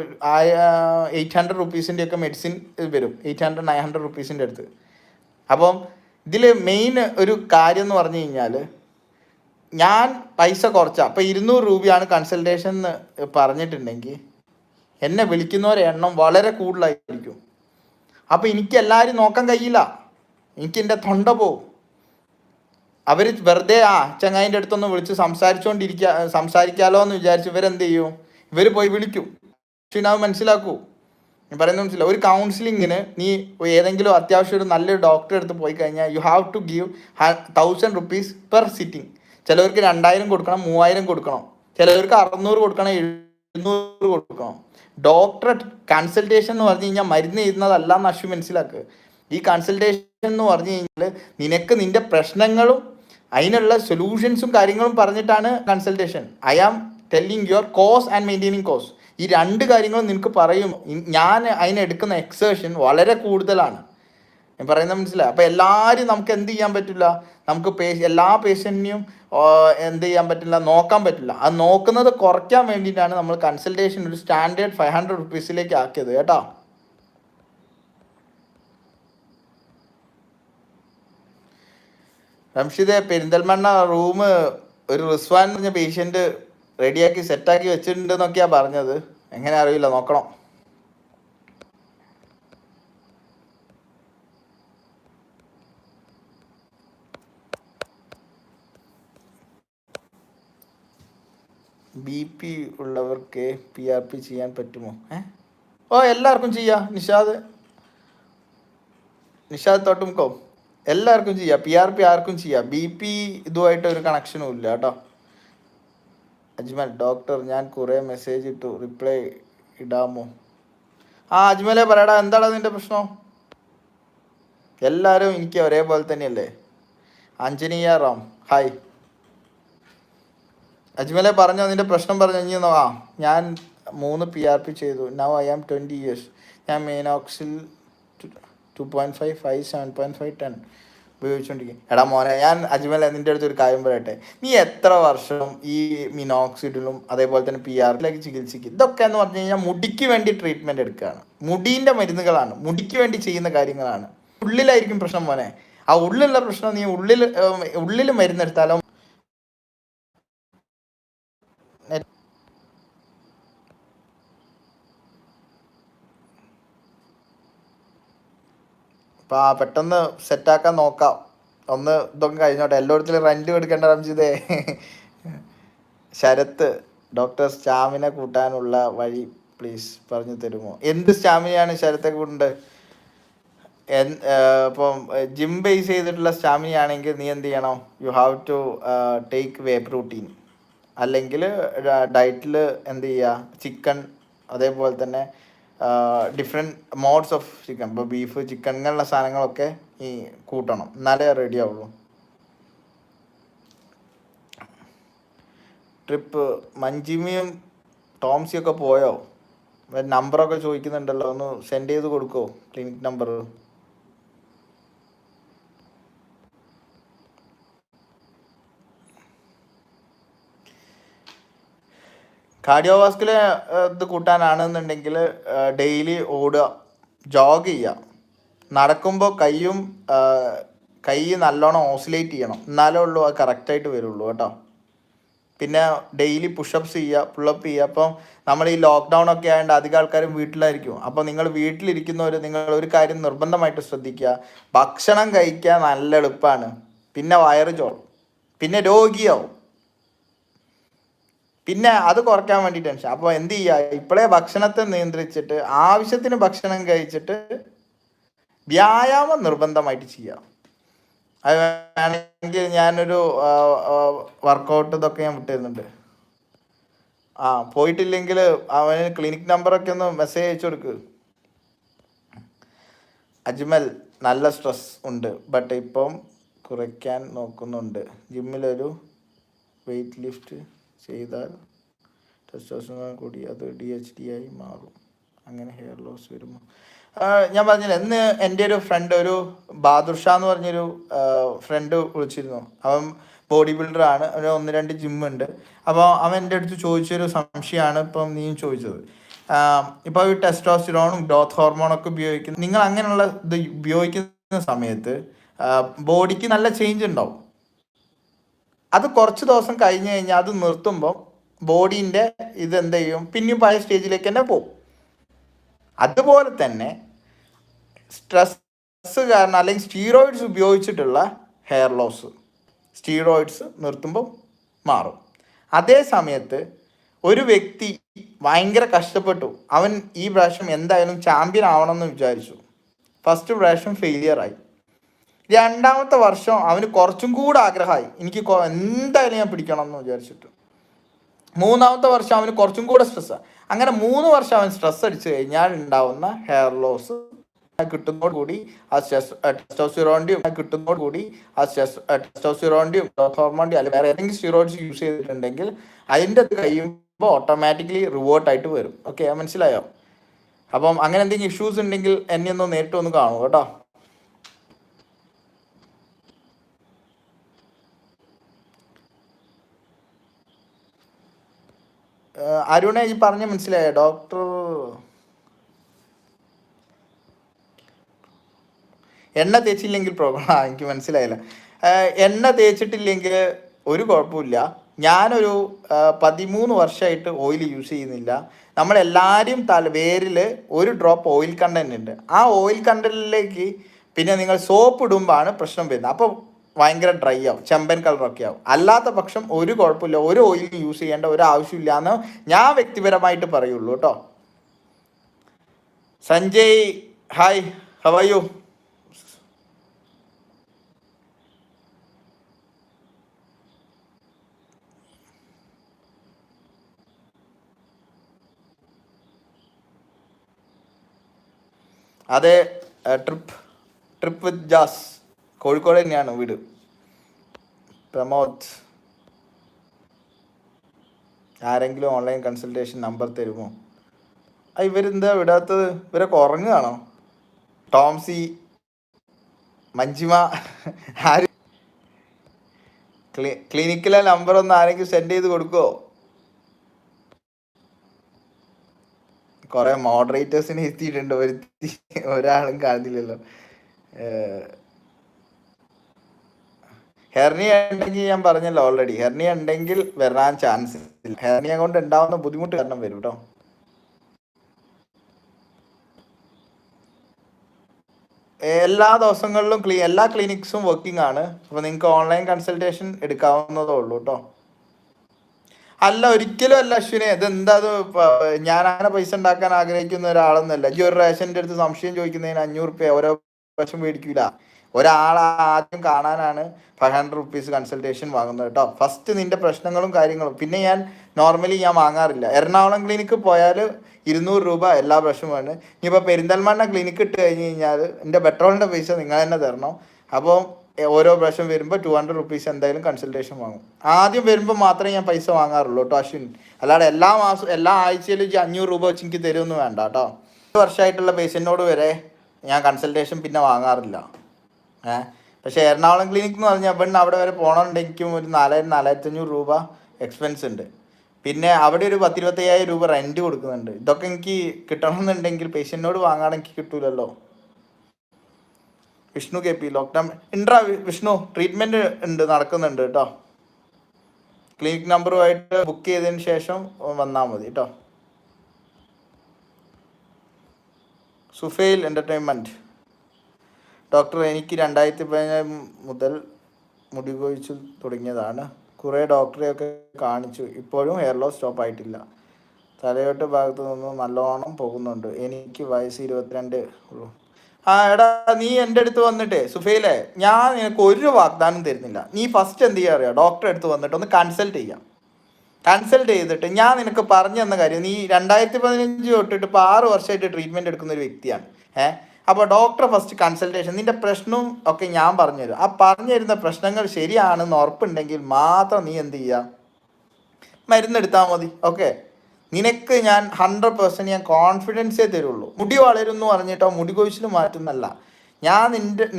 800 റുപ്പീസിൻ്റെ ഒക്കെ മെഡിസിൻ വരും, 800 900 റുപ്പീസിൻ്റെ അടുത്ത്. അപ്പം ഇതിൽ മെയിൻ ഒരു കാര്യം എന്ന് പറഞ്ഞു കഴിഞ്ഞാൽ, ഞാൻ പൈസ കുറച്ചാൽ ഇപ്പോൾ 200 രൂപയാണ് കൺസൾട്ടേഷൻ എന്ന് പറഞ്ഞിട്ടുണ്ടെങ്കിൽ എന്നെ വിളിക്കുന്നവരെ എണ്ണം വളരെ കൂടുതലായിരിക്കും. അപ്പോൾ എനിക്ക് എല്ലാവരും നോക്കാൻ കഴിയില്ല, എനിക്ക് എൻ്റെ തൊണ്ട പോവും. അവർ വെറുതെ ചങ്ങായിൻ്റെ അടുത്തൊന്ന് വിളിച്ച് സംസാരിക്കാമല്ലോ എന്ന് വിചാരിച്ച് ഇവരെന്ത് ചെയ്യും, ഇവർ പോയി വിളിക്കും. പക്ഷേ അത് മനസ്സിലാക്കൂ, ഞാൻ പറയുന്നത് മനസ്സിലാവും. ഒരു കൗൺസിലിങ്ങിന് നീ ഏതെങ്കിലും അത്യാവശ്യം ഒരു നല്ലൊരു ഡോക്ടറെ അടുത്ത് പോയി കഴിഞ്ഞാൽ you have to give 1000 rupees per sitting. ചിലവർക്ക് 2000 കൊടുക്കണം, 3000 കൊടുക്കണം, ചിലവർക്ക് 600 കൊടുക്കണം, 700 കൊടുക്കണം. ഡോക്ടറെ കൺസൾട്ടേഷൻ എന്ന് പറഞ്ഞു കഴിഞ്ഞാൽ മരുന്ന് എഴുതുന്നതല്ല എന്ന് അശ്വി മനസ്സിലാക്കുക. ഈ കൺസൾട്ടേഷൻ എന്ന് പറഞ്ഞു കഴിഞ്ഞാൽ നിനക്ക് നിൻ്റെ പ്രശ്നങ്ങളും അതിനുള്ള സൊല്യൂഷൻസും കാര്യങ്ങളും പറഞ്ഞിട്ടാണ് consultation. I am telling your cost and maintaining cost. ഈ 2 കാര്യങ്ങളും നിനക്ക് പറയും. ഞാൻ അതിനെടുക്കുന്ന എക്സേഷൻ വളരെ കൂടുതലാണ്. ഞാൻ പറയുന്നത് മനസ്സിലായി. അപ്പോൾ എല്ലാവരും നമുക്ക് എന്ത് ചെയ്യാൻ പറ്റില്ല, നമുക്ക് എല്ലാ പേഷ്യൻറ്റിനെയും എന്ത് ചെയ്യാൻ പറ്റില്ല, നോക്കാൻ പറ്റില്ല. അത് നോക്കുന്നത് കുറയ്ക്കാൻ വേണ്ടിയിട്ടാണ് നമ്മൾ കൺസൾട്ടേഷൻ ഒരു സ്റ്റാൻഡേർഡ് 500 റുപ്പീസിലേക്ക് ആക്കിയത് കേട്ടോ. റംഷിദെ, പെരിന്തൽമണ്ണ റൂം ഒരു റിസ്വാൻ പറഞ്ഞ പേഷ്യൻ്റ് റെഡിയാക്കി സെറ്റാക്കി വെച്ചിട്ടുണ്ടെന്നൊക്കെയാണ് പറഞ്ഞത്. എങ്ങനെ അറിയില്ല, നോക്കണം. BP ഉള്ളവർക്ക് PRP ചെയ്യാൻ പറ്റുമോ? എല്ലാവർക്കും ചെയ്യാം. നിഷാദ് തൊട്ടുമുക്കോ എല്ലാവർക്കും ചെയ്യാം. PRP ആർക്കും ചെയ്യാം. BP ഇതുമായിട്ട് ഒരു കണക്ഷനും ഇല്ല കേട്ടോ. അജ്മൽ, ഡോക്ടർ ഞാൻ കുറേ മെസ്സേജ് ഇട്ടു, റിപ്ലൈ ഇടാമോ? അജ്മലെ പറയടാ, എന്താണ് നിൻ്റെ പ്രശ്നം? എല്ലാവരും എനിക്ക് ഒരേപോലെ തന്നെയല്ലേ. അഞ്ജനീയ റാം, ഹായ്. അജ്മലെ പറഞ്ഞോ, നിൻ്റെ പ്രശ്നം പറഞ്ഞു. ഞാൻ 3 PRP ചെയ്തു. Now I am 20 years. ഞാൻ മെയിനോക്സിൽ 2.5 5 7.5 10 ഉപയോഗിച്ചുകൊണ്ടിരിക്കും. എടാ മോനെ, ഞാൻ അജ്മൽ നിൻ്റെ അടുത്ത് ഒരു കാര്യം പറയട്ടെ. നീ എത്ര വർഷം ഈ മിനോക്സിഡിലും അതേപോലെ തന്നെ PRP ചികിത്സിക്കും? ഇതൊക്കെ എന്ന് പറഞ്ഞു കഴിഞ്ഞാൽ മുടിക്ക് വേണ്ടി ട്രീറ്റ്മെൻറ്റ് എടുക്കുകയാണ്. മുടീൻ്റെ മരുന്നുകളാണ്, മുടിക്ക് വേണ്ടി ചെയ്യുന്ന കാര്യങ്ങളാണ്. ഉള്ളിലായിരിക്കും പ്രശ്നം മോനെ. ആ ഉള്ളിലുള്ള പ്രശ്നം നീ ഉള്ളിൽ മരുന്നെടുത്താലോ അപ്പം പെട്ടെന്ന് സെറ്റാക്കാൻ നോക്കാം. ഒന്ന് ഇതൊക്കെ കഴിഞ്ഞോട്ടെ. എല്ലായിടത്തിലും റെൻറ്റ് കൊടുക്കേണ്ട റംജിതേ. ശരത്ത്, ഡോക്ടർ സ്റ്റാമിന കൂട്ടാനുള്ള വഴി പ്ലീസ് പറഞ്ഞു തരുമോ? എന്ത് സ്റ്റാമിനയാണ് ശരത്തെ കൂട്ടേണ്ടത്? ഇപ്പം ജിം ബേസ് ചെയ്തിട്ടുള്ള സ്റ്റാമിന ആണെങ്കിൽ നീ എന്ത് ചെയ്യണം, you have to take whey protein. അല്ലെങ്കിൽ ഡയറ്റിൽ എന്ത് ചെയ്യുക, ചിക്കൻ അതേപോലെ തന്നെ ഡിഫറെൻറ്റ് മോഡ്സ് ഓഫ് ചിക്കൻ, ഇപ്പോൾ ബീഫ്, ചിക്കൻ ഇങ്ങനെയുള്ള സാധനങ്ങളൊക്കെ ഈ കൂട്ടണം, എന്നാലേ റെഡി ആവുള്ളൂ. ട്രിപ്പ് മഞ്ജിമിയും ടോംസിയൊക്കെ പോയോ? നമ്പറൊക്കെ ചോദിക്കുന്നുണ്ടല്ലോ, ഒന്ന് സെൻഡ് ചെയ്ത് കൊടുക്കുമോ ക്ലിനിക് നമ്പർ? കാർഡിയോവാസ്കുലർ ഇത് കൂട്ടാനാണെന്നുണ്ടെങ്കിൽ ഡെയിലി ഓടുക, ജോഗ് ചെയ്യുക. നടക്കുമ്പോൾ കൈ നല്ലോണം ഓസിലേറ്റ് ചെയ്യണം, എന്നാലേ ഉള്ളൂ അത് കറക്റ്റായിട്ട് വരുള്ളൂ കേട്ടോ. പിന്നെ ഡെയിലി പുഷപ്സ് ചെയ്യുക, പുള്ളപ്പ് ചെയ്യുക. അപ്പം നമ്മൾ ഈ ലോക്ക്ഡൗൺ ഒക്കെ ആയതുകൊണ്ട് അധികം ആൾക്കാരും വീട്ടിലായിരിക്കും. അപ്പോൾ നിങ്ങൾ വീട്ടിലിരിക്കുന്നവർ നിങ്ങൾ ഒരു കാര്യം നിർബന്ധമായിട്ട് ശ്രദ്ധിക്കുക, ഭക്ഷണം കഴിക്കാൻ നല്ല എളുപ്പമാണ്, പിന്നെ വയറ് ചോറും, പിന്നെ രോഗിയാവും, പിന്നെ അത് കുറയ്ക്കാൻ വേണ്ടി ടെൻഷൻ. അപ്പോൾ എന്ത് ചെയ്യുക, ഇപ്പോഴേ ഭക്ഷണത്തെ നിയന്ത്രിച്ചിട്ട് ആവശ്യത്തിന് ഭക്ഷണം കഴിച്ചിട്ട് വ്യായാമം നിർബന്ധമായിട്ട് ചെയ്യുക. അത് വേണമെങ്കിൽ ഞാനൊരു വർക്കൗട്ട് ഇതൊക്കെ ഞാൻ വിട്ടുതരുന്നുണ്ട്. പോയിട്ടില്ലെങ്കിൽ അവന് ക്ലിനിക് നമ്പറൊക്കെ ഒന്ന് മെസ്സേജ് അയച്ചു കൊടുക്ക്. അജ്മൽ, നല്ല സ്ട്രെസ് ഉണ്ട്, ബട്ട് ഇപ്പം കുറയ്ക്കാൻ നോക്കുന്നുണ്ട്. ജിമ്മിലൊരു വെയിറ്റ് ലിഫ്റ്റ് ചെയ്താൽ ടെസ്റ്റോസ്റ്ററോൺ കൂടി അത് DHT ആയി മാറും. അങ്ങനെ ഹെയർ ലോസ് വരുമോ? ഞാൻ പറഞ്ഞില്ല, ഇന്ന് എൻ്റെ ഒരു ഫ്രണ്ട്, ഒരു ബാദുർഷാ എന്ന് പറഞ്ഞൊരു ഫ്രണ്ട് വിളിച്ചിരുന്നു. അവൻ ബോഡി ബിൽഡറാണ്, ഒരു 1-2 ജിമ്മുണ്ട്. അപ്പോൾ അവൻ എൻ്റെ അടുത്ത് ചോദിച്ചൊരു സംശയമാണ് ഇപ്പം നീയും ചോദിച്ചത്. ഇപ്പോൾ ഈ ടെസ്റ്റോസ്റ്ററോണും ഗ്രോത്ത് ഹോർമോണൊക്കെ ഉപയോഗിക്കുന്ന, നിങ്ങൾ അങ്ങനെയുള്ള ഇത് ഉപയോഗിക്കുന്ന സമയത്ത് ബോഡിക്ക് നല്ല ചേഞ്ച് ഉണ്ടാവും. അത് കുറച്ച് ദിവസം കഴിഞ്ഞ് കഴിഞ്ഞാൽ അത് നിർത്തുമ്പോൾ ബോഡീൻ്റെ ഇതെന്ത് ചെയ്യും, പിന്നെയും പഴയ സ്റ്റേജിലേക്ക് തന്നെ പോകും. അതുപോലെ തന്നെ സ്ട്രെസ് കാരണം അല്ലെങ്കിൽ സ്റ്റീറോയിഡ്സ് ഉപയോഗിച്ചിട്ടുള്ള ഹെയർ ലോസ്, സ്റ്റീറോയിഡ്സ് നിർത്തുമ്പോൾ മാറും. അതേ സമയത്ത് ഒരു വ്യക്തി ഭയങ്കര കഷ്ടപ്പെട്ടു, അവൻ ഈ പ്രാവശ്യം എന്തായാലും ചാമ്പ്യൻ ആവണമെന്ന് വിചാരിച്ചു, ഫസ്റ്റ് പ്രാവശ്യം ഫെയിലിയറായി. 2ാമത്തെ വർഷം അവന് കുറച്ചും കൂടെ ആഗ്രഹമായി, എനിക്ക് എന്തായാലും ഞാൻ പിടിക്കണം എന്ന് വിചാരിച്ചിട്ട്. 3ാമത്തെ വർഷം അവന് കുറച്ചും കൂടെ സ്ട്രെസ്സാണ്. അങ്ങനെ 3 വർഷം അവൻ സ്ട്രെസ് അടിച്ചു കഴിഞ്ഞാൽ ഉണ്ടാവുന്ന ഹെയർ ലോസ് കിട്ടുന്നതോടുകൂടി ആ ടെസ്റ്റോസ്റ്ററോണിൻ്റെയും ഹോർമോണിൻ്റെയും അല്ലെങ്കിൽ വേറെ ഏതെങ്കിലും സ്റ്റിറോയിഡ്സ് യൂസ് ചെയ്തിട്ടുണ്ടെങ്കിൽ അതിൻ്റെ അത് കഴിയുമ്പോൾ ഓട്ടോമാറ്റിക്കലി റിവേർട്ടായിട്ട് വരും. ഓക്കെ, മനസ്സിലായോ? അപ്പം അങ്ങനെ എന്തെങ്കിലും ഇഷ്യൂസ് ഉണ്ടെങ്കിൽ എന്നെ ഒന്ന് നേരിട്ട് ഒന്ന് കാണൂ കേട്ടോ. അരുണെ, ഈ പറഞ്ഞ മനസ്സിലായോ? ഡോക്ടർ എണ്ണ തേച്ചില്ലെങ്കിൽ പ്രോബ്ലം. എനിക്ക് മനസ്സിലായില്ല. എണ്ണ തേച്ചിട്ടില്ലെങ്കിൽ ഒരു കുഴപ്പമില്ല. ഞാനൊരു 13 വർഷമായിട്ട് ഓയിൽ യൂസ് ചെയ്യുന്നില്ല. നമ്മളെല്ലാവരും വേരിൽ ഒരു ഡ്രോപ്പ് ഓയിൽ കണ്ടന്റ് ഉണ്ട്. ആ ഓയിൽ കണ്ടന്റിലേക്ക് പിന്നെ നിങ്ങൾ സോപ്പ് ഇടുമ്പോഴാണ് പ്രശ്നം വരുന്നത്. അപ്പോൾ ഭയങ്കര ഡ്രൈ ആവും, ചെമ്പൻ കളറൊക്കെ ആവും. അല്ലാത്ത പക്ഷം ഒരു കുഴപ്പമില്ല, ഒരു ഓയിൽ യൂസ് ചെയ്യേണ്ട ഒരു ആവശ്യമില്ല എന്ന് ഞാൻ വ്യക്തിപരമായിട്ട് പറയുള്ളൂ കേട്ടോ. Sanjay, hi, how are U? അതെ, ട്രിപ്പ് വിത്ത് ജാസ്, കോഴിക്കോട് തന്നെയാണ് വീട്. പ്രമോദ്, ആരെങ്കിലും ഓൺലൈൻ കൺസൾട്ടേഷൻ നമ്പർ തരുമോ? ഇവരെന്താ വിടാത്തത്? ഇവരൊക്കെ ഉറങ്ങുകയാണോ? ടോംസി, മഞ്ജിമ, ആര് ക്ലിനിക്കിലെ നമ്പർ ഒന്ന് ആരെങ്കിലും സെൻഡ് ചെയ്ത് കൊടുക്കുമോ? കുറെ മോഡറേറ്റേഴ്സിനെ എത്തിയിട്ടുണ്ട്, ഒരാളും കാണുന്നില്ലല്ലോ. ഹെർണിയ ഉണ്ടെങ്കിൽ ഞാൻ പറഞ്ഞല്ലോ ഓൾറെഡി, ഹെർണിയ ഉണ്ടെങ്കിൽ വരാൻ ചാൻസ് ഇല്ല. ഹെർണിയ കൊണ്ട് ഉണ്ടാവുന്ന ബുദ്ധിമുട്ട് കാരണം വരും കേട്ടോ. എല്ലാ ദിവസങ്ങളിലും എല്ലാ ക്ലിനിക്സും വർക്കിംഗ് ആണ്. അപ്പോൾ നിങ്ങൾക്ക് ഓൺലൈൻ കൺസൾട്ടേഷൻ എടുക്കാവുന്നതേ ഉള്ളൂ കേട്ടോ. അല്ല, ഒരിക്കലും അല്ല അശ്വിനെ. ഇതെന്താ, ഞാൻ അങ്ങനെ പൈസ ഉണ്ടാക്കാൻ ആഗ്രഹിക്കുന്ന ഒരാളൊന്നുമല്ല. ഈ ഒരു റേഷൻ്റെ അടുത്ത് സംശയം ചോദിക്കുന്നതിന് 500 റുപ്യ ഓരോ പ്രാവശ്യം മേടിക്കില്ല. ഒരാളെ ആദ്യം കാണാനാണ് 500 റുപ്പീസ് കൺസൾട്ടേഷൻ വാങ്ങുന്നത് കേട്ടോ. ഫസ്റ്റ് നിന്റെ പ്രശ്നങ്ങളും കാര്യങ്ങളും. പിന്നെ ഞാൻ നോർമലി വാങ്ങാറില്ല. എറണാകുളം ക്ലിനിക്ക് പോയാൽ 200 രൂപ എല്ലാ പ്രാവശ്യമാണ്. ഇനിയിപ്പോൾ പെരിന്തൽമണ്ണ ക്ലിനിക്ക് ഇട്ട് കഴിഞ്ഞ് കഴിഞ്ഞാൽ എൻ്റെ പെട്രോളിൻ്റെ പൈസ നിങ്ങൾ തന്നെ തരണം. അപ്പോൾ ഓരോ പ്രാവശ്യം വരുമ്പോൾ 200 റുപ്പീസ് എന്തായാലും കൺസൾട്ടേഷൻ വാങ്ങും. ആദ്യം വരുമ്പോൾ മാത്രമേ ഞാൻ പൈസ വാങ്ങാറുള്ളൂ കേട്ടോ അശ്വിൻ. അല്ലാതെ എല്ലാ മാസവും എല്ലാ ആഴ്ചയിലും 500 രൂപ വെച്ച് എനിക്ക് തരുമൊന്നും വേണ്ട കേട്ടോ. 1 വർഷമായിട്ടുള്ള പേഷ്യൻറ്റിനോട് വരെ ഞാൻ കൺസൾട്ടേഷൻ പിന്നെ വാങ്ങാറില്ല. പക്ഷേ എറണാകുളം ക്ലിനിക്ക് എന്ന് പറഞ്ഞാൽ ഇവിടുന്ന് അവിടെ വരെ പോകണമെന്നുണ്ടെങ്കിലും ഒരു 4000-4500 രൂപ എക്സ്പെൻസ് ഉണ്ട്. പിന്നെ അവിടെ ഒരു 10-25,000 രൂപ റെൻറ്റ് കൊടുക്കുന്നുണ്ട്. ഇതൊക്കെ എനിക്ക് കിട്ടണമെന്നുണ്ടെങ്കിൽ പേഷ്യൻറ്റിനോട് വാങ്ങാണെങ്കിൽ കിട്ടൂലല്ലോ. വിഷ്ണു KP, ലോക്ക്ഡൗൺ ഉണ്ടാ വിഷ്ണു? ട്രീറ്റ്മെൻറ്റ് ഉണ്ട്, നടക്കുന്നുണ്ട് കേട്ടോ. ക്ലിനിക് നമ്പറുമായിട്ട് ബുക്ക് ചെയ്തതിന് ശേഷം വന്നാൽ മതി കേട്ടോ. സുഫൈൽ എൻ്റർടൈൻമെൻറ്റ്. ഡോക്ടർ, എനിക്ക് 2015 മുതൽ മുടി കൊഴിച്ചിൽ തുടങ്ങിയതാണ്. കുറേ ഡോക്ടറെയൊക്കെ കാണിച്ചു, ഇപ്പോഴും ഹെയർ ലോസ് സ്റ്റോപ്പ് ആയിട്ടില്ല. തലയോട്ട് ഭാഗത്തു നിന്നും നല്ലോണം പോകുന്നുണ്ട്. എനിക്ക് വയസ്സ് 22 ഉള്ളൂ. എടാ, നീ എൻ്റെ അടുത്ത് വന്നിട്ടേ സുഫൈലെ, ഞാൻ നിനക്ക് ഒരു വാഗ്ദാനം തരുന്നില്ല. നീ ഫസ്റ്റ് എന്ത് ചെയ്യുക അറിയാം, ഡോക്ടറെ അടുത്ത് വന്നിട്ട് ഒന്ന് കൺസൾട്ട് ചെയ്യാം. കൺസൾട്ട് ചെയ്തിട്ട് ഞാൻ നിനക്ക് പറഞ്ഞു തന്ന കാര്യം, നീ 2015 തൊട്ടിട്ട് ഇപ്പോൾ 6 വർഷമായിട്ട് ട്രീറ്റ്മെൻറ്റ് എടുക്കുന്ന ഒരു വ്യക്തിയാണ്. അപ്പോൾ ഡോക്ടറെ ഫസ്റ്റ് കൺസൾട്ടേഷൻ, നിൻ്റെ പ്രശ്നവും ഒക്കെ ഞാൻ പറഞ്ഞു തരും. ആ പറഞ്ഞു തരുന്ന പ്രശ്നങ്ങൾ ശരിയാണെന്ന് ഉറപ്പുണ്ടെങ്കിൽ മാത്രം നീ എന്ത് ചെയ്യുക, മരുന്നെടുത്താൽ മതി. ഓക്കെ, നിനക്ക് ഞാൻ 100% ഞാൻ കോൺഫിഡൻസേ തരുള്ളൂ. മുടി വളരുമെന്ന് പറഞ്ഞിട്ടോ മുടി കൊഴിച്ചിൽ മാറ്റുന്നല്ല. ഞാൻ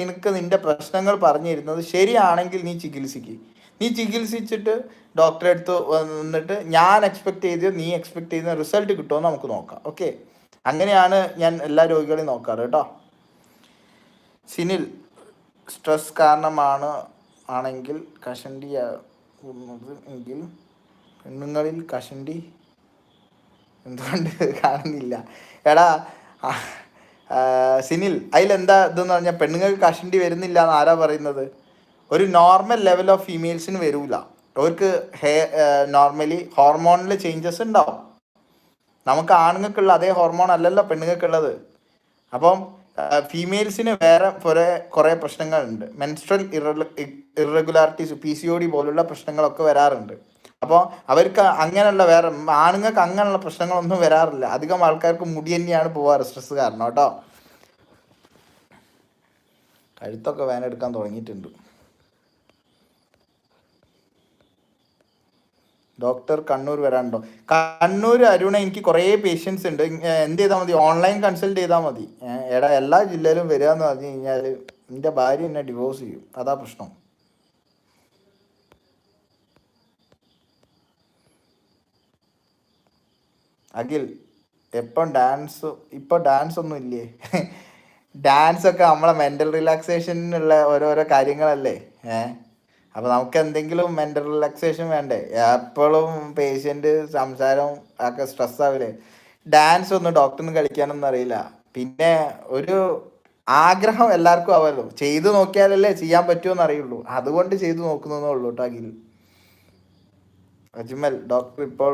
നിനക്ക് നിൻ്റെ പ്രശ്നങ്ങൾ പറഞ്ഞു തരുന്നത് ശരിയാണെങ്കിൽ നീ ചികിത്സിക്കുക. നീ ചികിത്സിച്ചിട്ട് ഡോക്ടറെ അടുത്ത് വന്നിട്ട് ഞാൻ നീ എക്സ്പെക്ട് ചെയ്യുന്ന റിസൾട്ട് കിട്ടുമോ നമുക്ക് നോക്കാം. ഓക്കെ, അങ്ങനെയാണ് ഞാൻ എല്ലാ രോഗികളെയും നോക്കാറ് കേട്ടോ. സിനിൽ, സ്ട്രെസ് ആണെങ്കിൽ കഷണ്ടി എങ്കിൽ പെണ്ണുങ്ങളിൽ കഷണ്ടി എന്തുകൊണ്ട് കാണുന്നില്ല? എടാ സിനിൽ, അതിലെന്താ ഇതെന്ന് പറഞ്ഞാൽ പെണ്ണുങ്ങൾക്ക് കഷണ്ടി വരുന്നില്ല എന്ന് ആരാ പറയുന്നത്? ഒരു നോർമൽ ലെവൽ ഓഫ് ഫീമെയിൽസിന് വരില്ല. അവർക്ക് നോർമലി ഹോർമോണിൽ ചേഞ്ചസ് ഉണ്ടാവും. നമുക്ക് ആണുങ്ങൾക്കുള്ള അതേ ഹോർമോൺ അല്ലല്ലോ പെണ്ണുങ്ങൾക്കുള്ളത്. അപ്പം ഫീമെയിൽസിന് വേറെ കുറേ പ്രശ്നങ്ങളുണ്ട്. മെൻസ്ട്രൽ ഇറഗുലാരിറ്റീസ്, PCOD പോലുള്ള പ്രശ്നങ്ങളൊക്കെ വരാറുണ്ട്. അപ്പോൾ അവർക്ക് അങ്ങനെയുള്ള വേറെ ആണുങ്ങൾക്ക് അങ്ങനെയുള്ള പ്രശ്നങ്ങളൊന്നും വരാറില്ല. അധികം ആൾക്കാർക്ക് മുടി തന്നെയാണ് പോവാറ് സ്ട്രെസ് കാരണം കേട്ടോ. കഴുത്തൊക്കെ വേനെടുക്കാൻ തുടങ്ങിയിട്ടുണ്ട്. ഡോക്ടർ കണ്ണൂർ വരാനുണ്ടോ? കണ്ണൂർ അരുണ, എനിക്ക് കുറേ പേഷ്യൻസ് ഉണ്ട്. എന്ത് ചെയ്താൽ മതി, ഓൺലൈൻ കൺസൾട്ട് ചെയ്താൽ മതി. എടാ, എല്ലാ ജില്ലയിലും വരിക എന്ന് പറഞ്ഞു കഴിഞ്ഞാൽ എൻ്റെ ഭാര്യ എന്നെ ഡിവോഴ്സ് ചെയ്യും, അതാ പ്രശ്നം. അഖിൽ, ഇപ്പോൾ ഡാൻസ് ഒന്നും ഇല്ലേ? ഡാൻസൊക്കെ നമ്മളെ മെൻ്റൽ റിലാക്സേഷനുള്ള ഓരോരോ കാര്യങ്ങളല്ലേ. അപ്പോൾ നമുക്ക് എന്തെങ്കിലും മെൻ്റൽ റിലാക്സേഷൻ വേണ്ടേ? എപ്പോഴും പേഷ്യൻ്റ് സംസാരം ഒക്കെ സ്ട്രെസ്സാവില്ലേ? ഡാൻസ് ഒന്നും ഡോക്ടറിന് കളിക്കാനൊന്നും അറിയില്ല. പിന്നെ ഒരു ആഗ്രഹം എല്ലാവർക്കും ആവുമല്ലോ, ചെയ്തു നോക്കിയാലല്ലേ ചെയ്യാൻ പറ്റുമെന്ന് അറിയുള്ളൂ. അതുകൊണ്ട് ചെയ്തു നോക്കുന്നതേ ഉള്ളൂ കേട്ടോ അഖിൽ. അജ്മൽ, ഡോക്ടർ ഇപ്പോൾ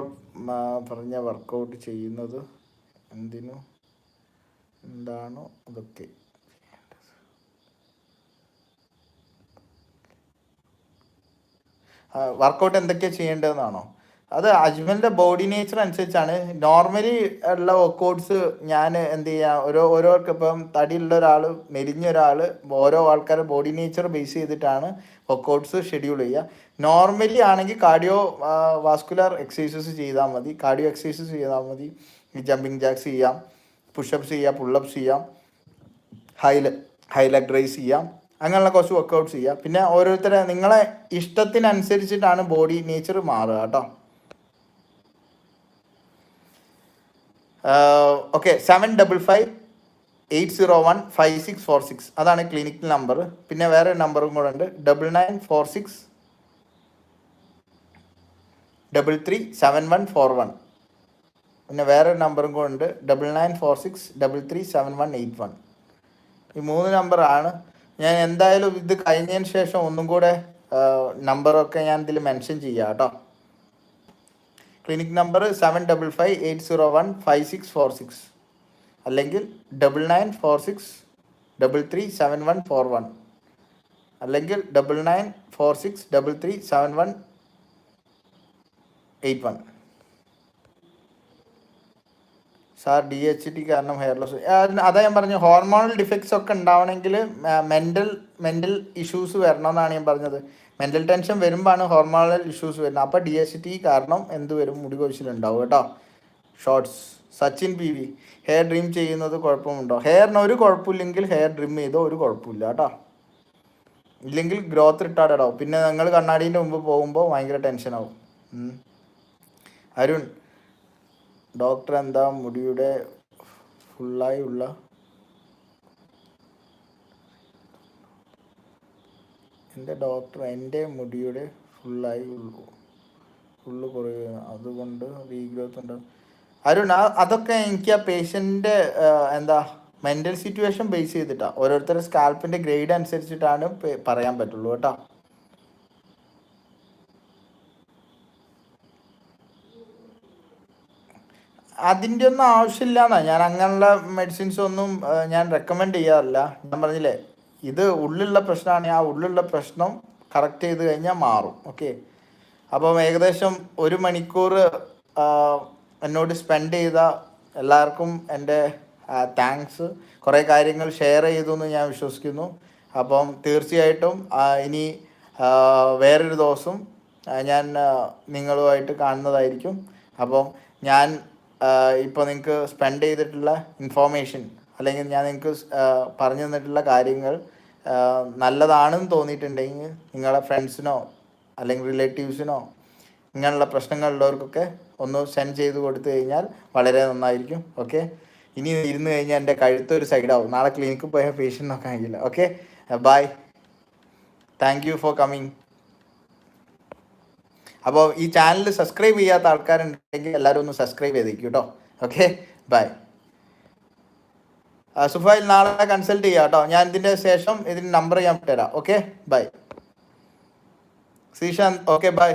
പറഞ്ഞ വർക്കൗട്ട് ചെയ്യുന്നത് എന്താണോ അതൊക്കെ വർക്കൗട്ട് എന്തൊക്കെയാണ് ചെയ്യേണ്ടതെന്നാണോ? അത് അജ്മലിൻ്റെ ബോഡി നേച്ചർ അനുസരിച്ചാണ്. നോർമലി ഉള്ള വർക്കൗട്ട്സ് ഞാൻ എന്ത് ചെയ്യുക, ഓരോർക്ക് ഇപ്പം തടിയുള്ള ഒരാൾ, മെലിഞ്ഞ ഒരാൾ, ഓരോ ആൾക്കാരുടെ ബോഡി നേച്ചർ ബേസ് ചെയ്തിട്ടാണ് വർക്കൗട്ട്സ് ഷെഡ്യൂൾ ചെയ്യുക. നോർമലി ആണെങ്കിൽ കാർഡിയോ വാസ്കുലർ എക്സസൈസസ് ചെയ്താൽ മതി. കാർഡിയോ എക്സസൈസസ് ചെയ്താൽ മതി. ജമ്പിങ് ജാക്സ് ചെയ്യാം, പുഷപ്സ് ചെയ്യാം, പുള്ളപ്സ് ചെയ്യാം, ഹൈ ലെഗ് റൈസ് ചെയ്യാം, അങ്ങനെയുള്ള കുറച്ച് വർക്കൗട്ട്സ് ചെയ്യുക. പിന്നെ ഓരോരുത്തരെ നിങ്ങളെ ഇഷ്ടത്തിനനുസരിച്ചിട്ടാണ് ബോഡി നേച്ചർ മാറുക കേട്ടോ. ഓക്കെ, 7558015646 അതാണ് ക്ലിനിക്കൽ നമ്പർ. പിന്നെ വേറെ നമ്പറും കൂടെ ഉണ്ട്, 9946337141. പിന്നെ വേറെ നമ്പറും കൂടെ ഉണ്ട്, 9946337181. ഈ 3 നമ്പറാണ്. ഞാൻ എന്തായാലും ഇത് കഴിഞ്ഞതിന് ശേഷം ഒന്നും കൂടെ നമ്പറൊക്കെ ഞാൻ ഇതിൽ മെൻഷൻ ചെയ്യാം കേട്ടോ. ക്ലിനിക് നമ്പർ 7558015646 അല്ലെങ്കിൽ 9946337141 അല്ലെങ്കിൽ 9946337181. സാർ, DHT കാരണം ഹെയർ ലോസ്, അതാ ഞാൻ പറഞ്ഞു. ഹോർമോണൽ ഡിഫക്ട്സ് ഒക്കെ ഉണ്ടാവണമെങ്കിൽ മെൻ്റൽ ഇഷ്യൂസ് വരണമെന്നാണ് ഞാൻ പറഞ്ഞത്. മെൻ്റൽ ടെൻഷൻ വരുമ്പോഴാണ് ഹോർമോണൽ ഇഷ്യൂസ് വരുന്നത്. അപ്പോൾ DHT കാരണം എന്ത് വരും, മുടി കൊഴിച്ചിലുണ്ടാവും കേട്ടോ. Shorts, Sachin PV, hair dream ചെയ്യുന്നത് കുഴപ്പമുണ്ടോ? ഹെയറിന് ഒരു കുഴപ്പമില്ലെങ്കിൽ ഹെയർ ഡ്രിം ചെയ്തോ ഒരു കുഴപ്പമില്ല കേട്ടോ. ഇല്ലെങ്കിൽ ഗ്രോത്ത് റിട്ടാർഡാവും. പിന്നെ നിങ്ങൾ കണ്ണാടീൻ്റെ മുമ്പ് പോകുമ്പോൾ ഭയങ്കര ടെൻഷനാവും. അരുൺ, ഡോക്ടർ എന്താ മുടിയുടെ ഫുള്ളായി ഉള്ള എൻ്റെ മുടിയുടെ ഫുള്ളായി ഉള്ളൂ ഫുള്ള് കുറയുക, അതുകൊണ്ട് റീഗ്രോത്ത് ഉണ്ട്. അരുൺ, അതൊക്കെ എനിക്ക് ആ പേഷ്യൻ്റെ എന്താ മെൻ്റൽ സിറ്റുവേഷൻ ബേസ് ചെയ്തിട്ടാണ്, ഓരോരുത്തരുടെ സ്കാൽപ്പിൻ്റെ ഗ്രേഡ് അനുസരിച്ചിട്ടാണ് പറയാൻ പറ്റുള്ളൂ കേട്ടോ. അതിൻ്റെ ഒന്നും ആവശ്യമില്ല എന്നാ, ഞാൻ അങ്ങനെയുള്ള മെഡിസിൻസ് ഒന്നും ഞാൻ റെക്കമെൻഡ് ചെയ്യാറില്ല. ഞാൻ പറഞ്ഞില്ലേ, ഇത് ഉള്ളിലുള്ള പ്രശ്നമാണ്, ആ ഉള്ളിലുള്ള പ്രശ്നം കറക്റ്റ് ചെയ്ത് കഴിഞ്ഞാൽ മാറും. ഓക്കെ, അപ്പം ഏകദേശം 1 മണിക്കൂർ എന്നോട് സ്പെൻഡ് ചെയ്ത എല്ലാവർക്കും എൻ്റെ താങ്ക്സ്. കുറേ കാര്യങ്ങൾ ഷെയർ ചെയ്തു എന്ന് ഞാൻ വിശ്വസിക്കുന്നു. അപ്പം തീർച്ചയായിട്ടും ഇനി വേറൊരു ദിവസം ഞാൻ നിങ്ങളുമായിട്ട് കാണുന്നതായിരിക്കും. അപ്പം ഞാൻ ഇപ്പോൾ നിങ്ങൾക്ക് സ്പെൻഡ് ചെയ്തിട്ടുള്ള ഇൻഫോർമേഷൻ, അല്ലെങ്കിൽ ഞാൻ നിങ്ങൾക്ക് പറഞ്ഞു തന്നിട്ടുള്ള കാര്യങ്ങൾ നല്ലതാണെന്ന് തോന്നിയിട്ടുണ്ടെങ്കിൽ നിങ്ങളെ ഫ്രണ്ട്സിനോ അല്ലെങ്കിൽ റിലേറ്റീവ്സിനോ ഇങ്ങനെയുള്ള പ്രശ്നങ്ങളുള്ളവർക്കൊക്കെ ഒന്ന് സെൻഡ് ചെയ്ത് കൊടുത്തു കഴിഞ്ഞാൽ വളരെ നന്നായിരിക്കും. ഓക്കെ, ഇനി ഇരുന്ന് കഴിഞ്ഞാൽ എൻ്റെ കഴുത്തൊരു സൈഡാവും, നാളെ ക്ലിനിക്കിൽ പോയാൽ പേഷ്യൻ്റ് നോക്കാൻ കഴിയില്ല. Okay, bye, thank you for coming. അപ്പോൾ ഈ ചാനൽ സബ്സ്ക്രൈബ് ചെയ്യാത്ത ആൾക്കാരുണ്ടെങ്കിൽ എല്ലാവരും ഒന്ന് സബ്സ്ക്രൈബ് ചെയ്തേക്കും കേട്ടോ. Okay, by. സുഫൈൽ, നാളെ കൺസൾട്ട് ചെയ്യാം കേട്ടോ. ഞാൻ ഇതിൻ്റെ ശേഷം ഇതിൻ്റെ നമ്പർ ഞാൻ തരാം. Okay, bye. Sreesanth, okay, by.